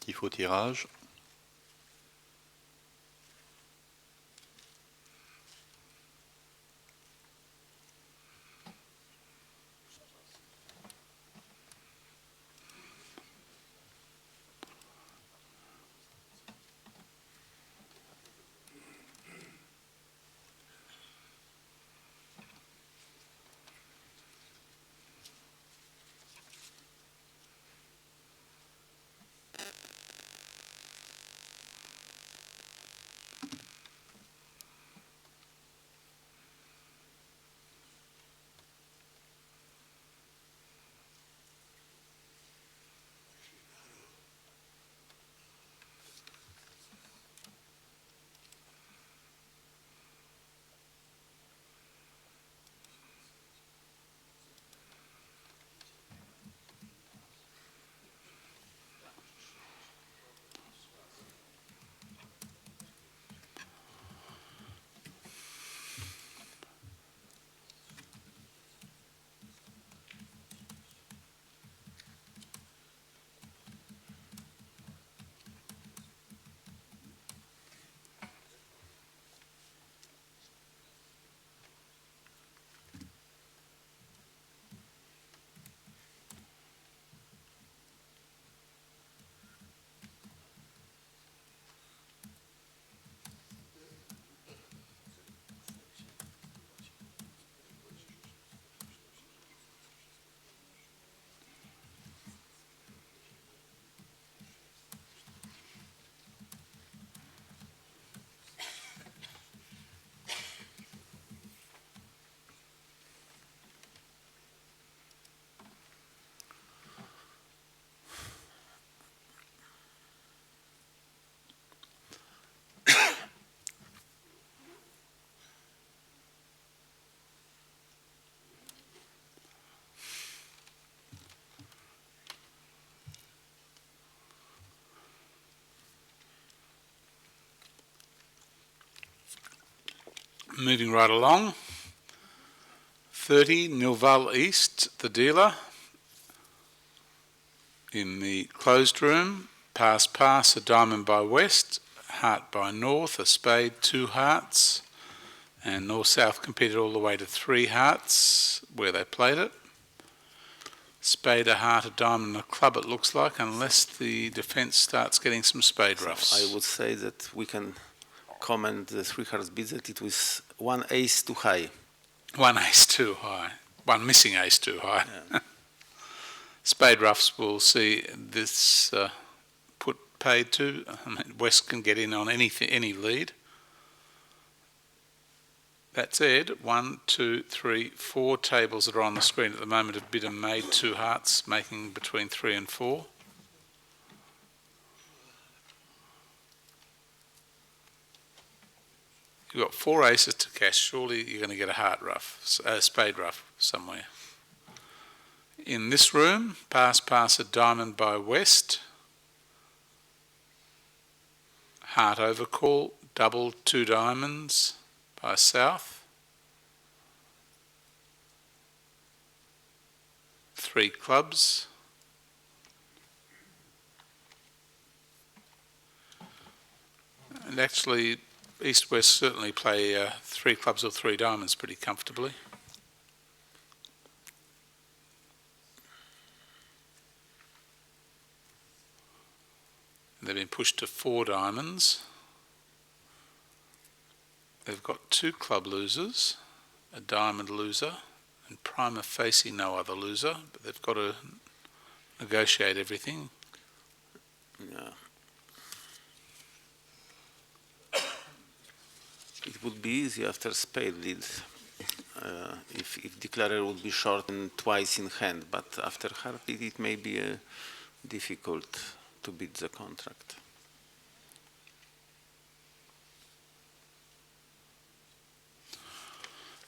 Petit faux tirage. Moving right along, 30, Nilval East, the dealer. In the closed room, pass, a diamond by west, heart by north, a spade, 2 hearts, and north-south competed all the way to 3 hearts where they played it. Spade, a heart, a diamond, and a club, it looks like, unless the defence starts getting some spade roughs. I would say that we can comment the three hearts beat that it was one ace too high. One ace too high. One missing ace too high. Yeah. Spade roughs will see this put paid to. I mean, West can get in on any lead. That said, 1, 2, 3, 4 tables that are on the screen at the moment have bid and made 2 hearts, making between 3 and 4. You've got 4 aces to cash. Surely you're going to get a heart rough, a spade rough somewhere. In this room, pass a diamond by West. Heart overcall, double 2 diamonds by South. 3 clubs. And actually, East-West certainly play 3 clubs or 3 diamonds pretty comfortably. And they've been pushed to 4 diamonds. They've got 2 club losers, a diamond loser, and prima facie no other loser, but they've got to negotiate everything. Yeah. It would be easy after spade lead if declarer would be shortened twice in hand, but after heart lead it may be difficult to beat the contract.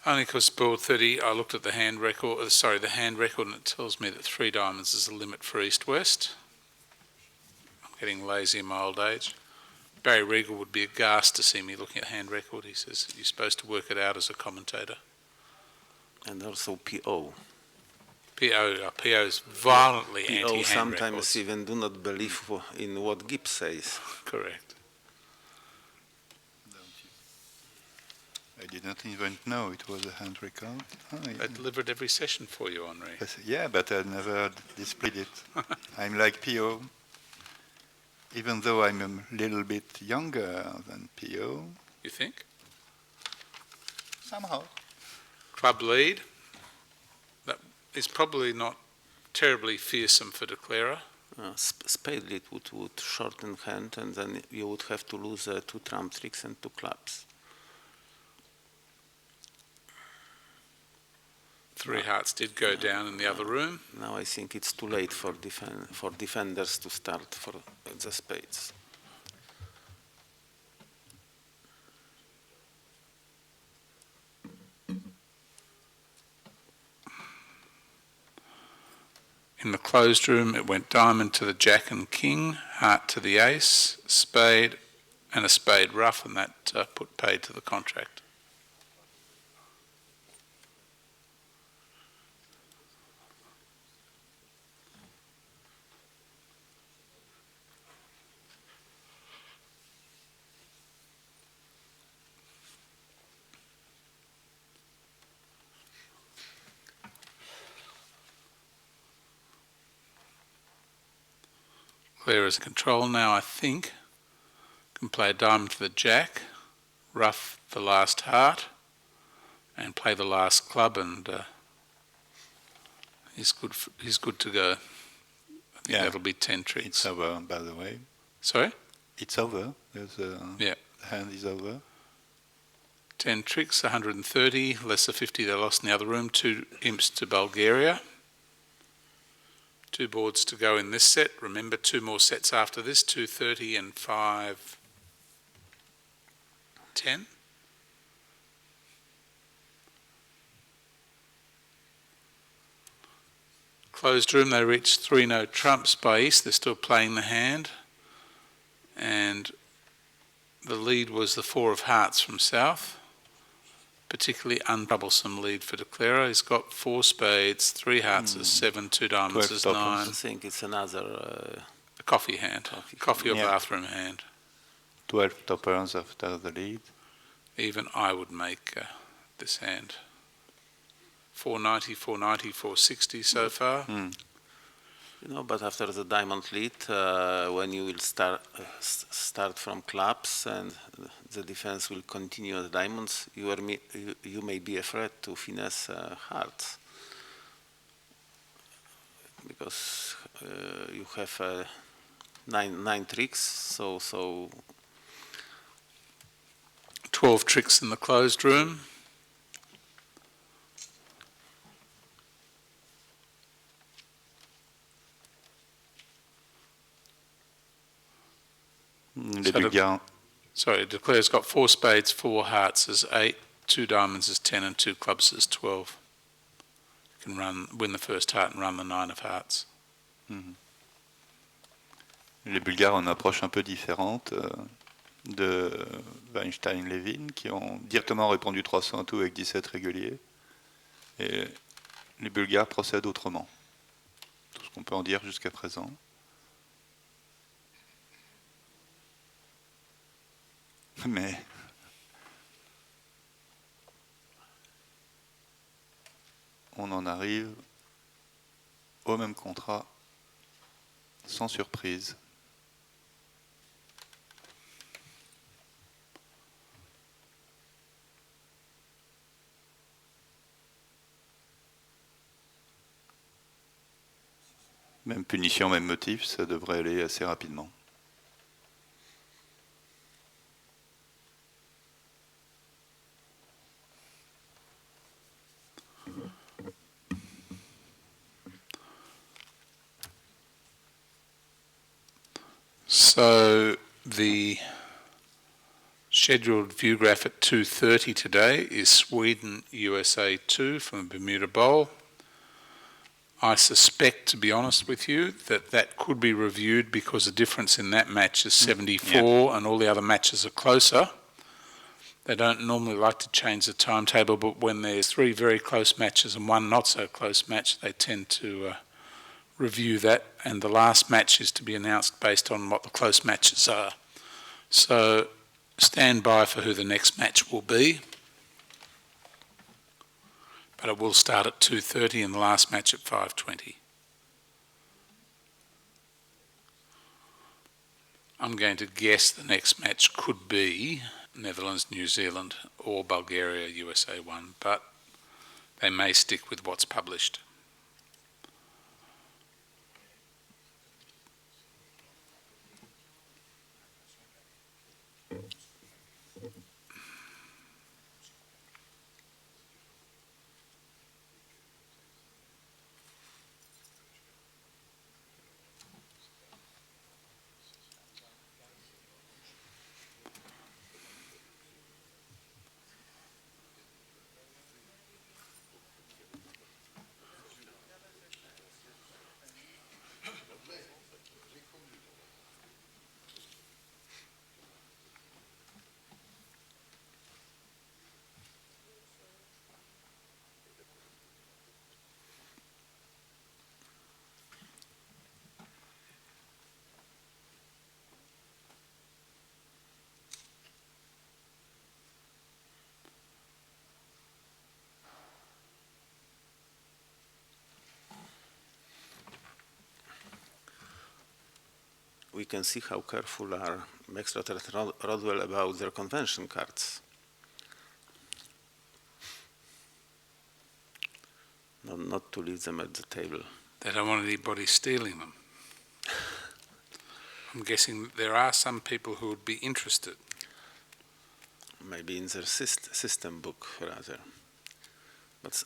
Only because board 30, I looked at the hand record, and it tells me that 3 diamonds is the limit for East-West. I'm getting lazy in my old age. Barry Regal would be aghast to see me looking at hand record. He says, you're supposed to work it out as a commentator. And also PO. PO is violently anti-hand records. PO sometimes even do not believe in what Gibbs says. Correct. I did not even know it was a hand record. I delivered every session for you, Henri. Yeah, but I never displayed it. I'm like PO. Even though I'm a little bit younger than PO. You think? Somehow. Club lead. That is probably not terribly fearsome for declarer. Spade lead would shorten hand, and then you would have to lose 2 trump tricks and 2 clubs. 3 hearts did go down in the other room. Now I think it's too late for defenders to start for the spades. In the closed room, it went diamond to the jack and king, heart to the ace, spade, and a spade rough, and that put paid to the contract. Clear as control now, I think. Can play a diamond to the jack, rough the last heart, and play the last club, and he's good to go. I think that'll be 10 tricks. It's over, by the way. Sorry? It's over. Yeah. The hand is over. 10 tricks, 130, less the 50 they lost in the other room, 2 imps to Bulgaria. 2 boards to go in this set. Remember, 2 more sets after this, 230 and 510. Closed room, they reached 3 no trumps by East. They're still playing the hand. And the lead was the 4 of hearts from South. Particularly untroublesome lead for declarer. He's got 4 spades, 3 hearts is 7, 2 diamonds is 9. I think it's another a coffee hand, coffee or bathroom hand. 12 toppers after the lead. Even I would make this hand. 490, 490, 460 so far. You know, but after the diamond lead, when you will start from clubs and the defense will continue at diamonds, you may be afraid to finesse hearts, because you have nine tricks, so 12 tricks in the closed room. Sorry, declare's got 4 spades, 4 hearts as 8, 2 diamonds as 10, and 2 clubs as 12. You can win the first heart and run the 9 of hearts. Les Bulgares ont une approche un peu différente de Weinstein-Levin, qui ont directement répondu 300 à tout avec 17 réguliers. Et les Bulgares procèdent autrement. Tout ce qu'on peut en dire jusqu'à présent. Mais on en arrive au même contrat sans surprise. Même punition, même motif, ça devrait aller assez rapidement. So the scheduled view graph at 2:30 today is Sweden USA2 from the Bermuda Bowl. I suspect, to be honest with you, that could be reviewed because the difference in that match is 74 and all the other matches are closer. They don't normally like to change the timetable, but when there's 3 very close matches and 1 not so close match, they tend to review that, and the last match is to be announced based on what the close matches are. So stand by for who the next match will be. But it will start at 2:30 and the last match at 5:20. I'm going to guess the next match could be Netherlands, New Zealand, or Bulgaria, USA1, but they may stick with what's published. we can see how careful are Maxtrot and Rodwell about their convention cards. Not to leave them at the table. They don't want anybody stealing them. I'm guessing there are some people who would be interested. Maybe in their system book, rather. But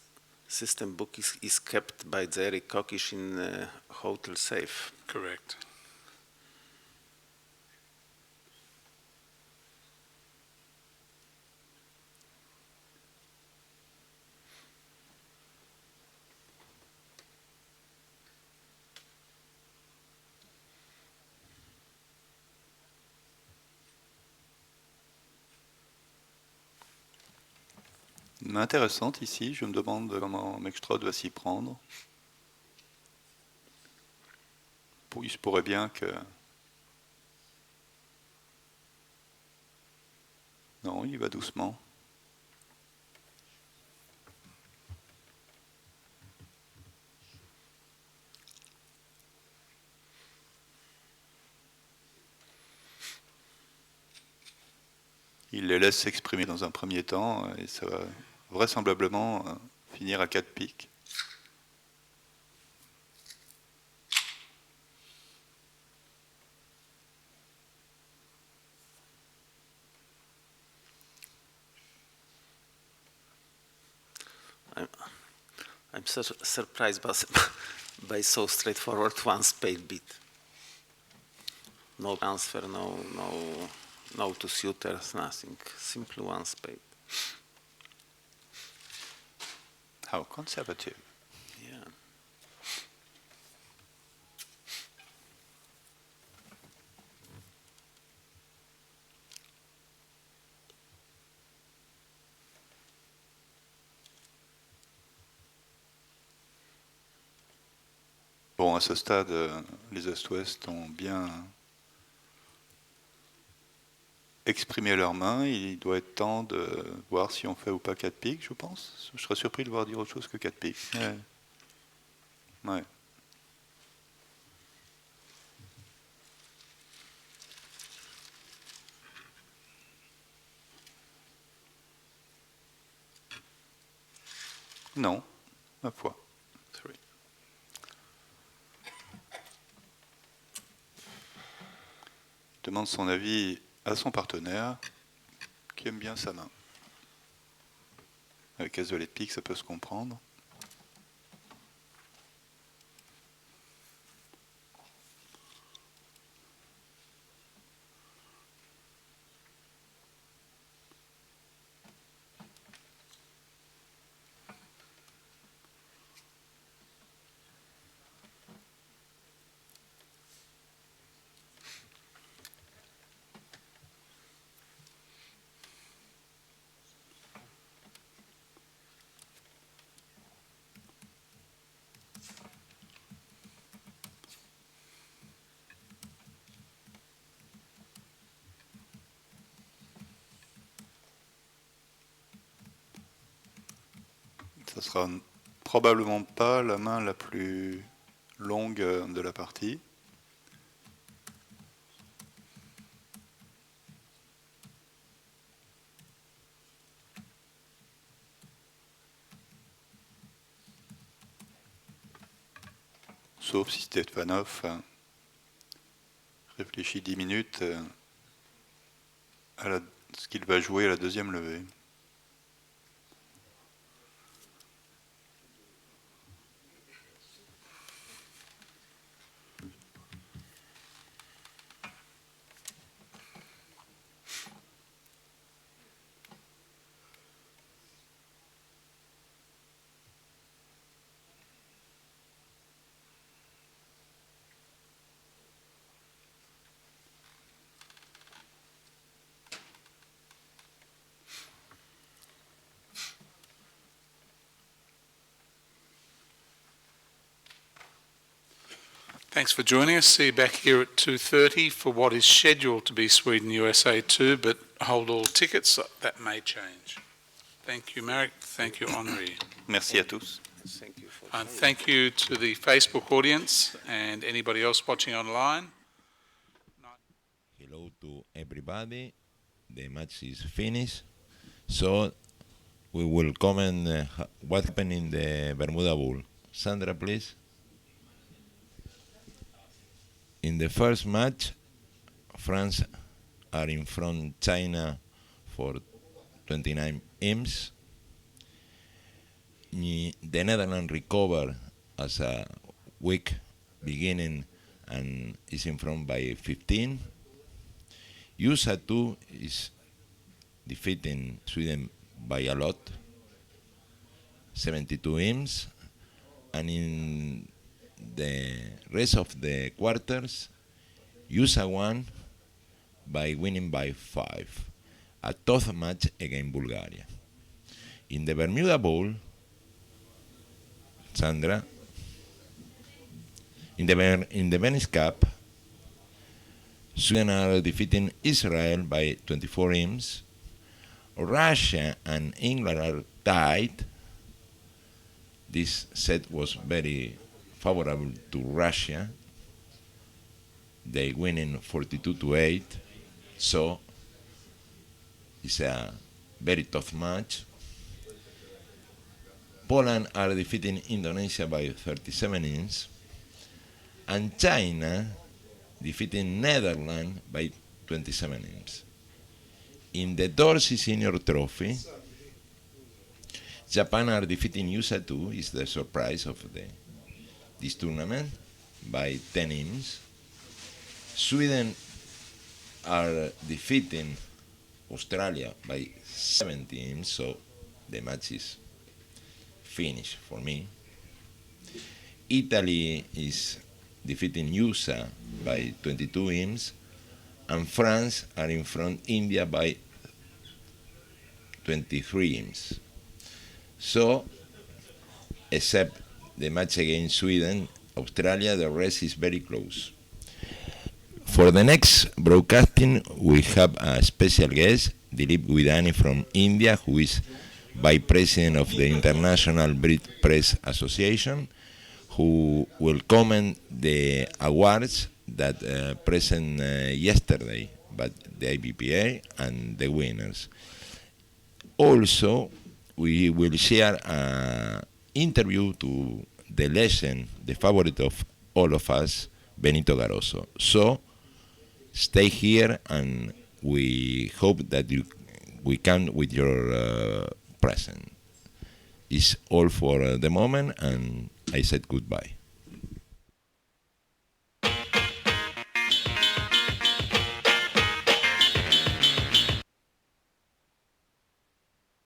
system book is kept by the Eric Kokish in a hotel safe. Correct. Intéressante ici, je me demande comment Maxtrot va s'y prendre. Il se pourrait bien que... Non, il va doucement. il les laisse s'exprimer dans un premier temps et ça va vraisemblablement finir à 4 piques. I'm so surprised by so straightforward one spade beat. No transfer, no two suitors, nothing. Simply one spade. How conservative. Yeah. Bon, à ce stade, les Est-Ouest ont bien exprimé leurs mains. Il doit être temps de voir si on fait ou pas 4 piques, je pense. Je serais surpris de voir dire autre chose que 4 piques. Ouais. Non, ma foi. Demande son avis à son partenaire qui aime bien sa main. Avec as-valet de pique, ça peut se comprendre. Ça sera probablement pas la main la plus longue de la partie. Sauf si Stefanov réfléchit 10 minutes à ce qu'il va jouer à la deuxième levée. Thanks for joining us. See you back here at 2:30 for what is scheduled to be Sweden USA2, but hold all tickets. That may change. Thank you, Marek. Thank you, Henri. Merci à tous. Thank you for And thank you to the Facebook audience and anybody else watching online. Hello to everybody. The match is finished. So we will comment what happened in the Bermuda Bowl. Sandra, please. In the first match, France are in front China for 29 imps. The Netherlands recover as a weak beginning and is in front by 15. USA2 is defeating Sweden by a lot, 72 imps, and in the rest of the quarters, USA1 by winning by 5. A tough match against Bulgaria. In the Bermuda Bowl, Sandra, in the Venice Cup, Sweden are defeating Israel by 24 imps. Russia and England are tied. This set was very favorable to Russia. They winning 42-8. So It's a very tough match. Poland are defeating Indonesia by 37 innings, and China defeating Netherlands by 27 innings. In the Dorsey Senior Trophy, Japan are defeating USA2, is the surprise of this tournament, by 10 innings. Sweden are defeating Australia by 17 innings, so the match is finished for me. Italy is defeating USA by 22 innings, and France are in front India by 23 innings. So, except the match against Sweden, Australia, the rest is very close. For the next broadcasting, we have a special guest, Dilip Widani from India, who is Vice President of the International Brit Press Association, who will comment the awards that present yesterday, but the IBPA and the winners. Also, we will share an interview to the legend, the favorite of all of us, Benito Garoso. So, stay here, and we hope that we can with your presence. It's all for the moment, and I said goodbye.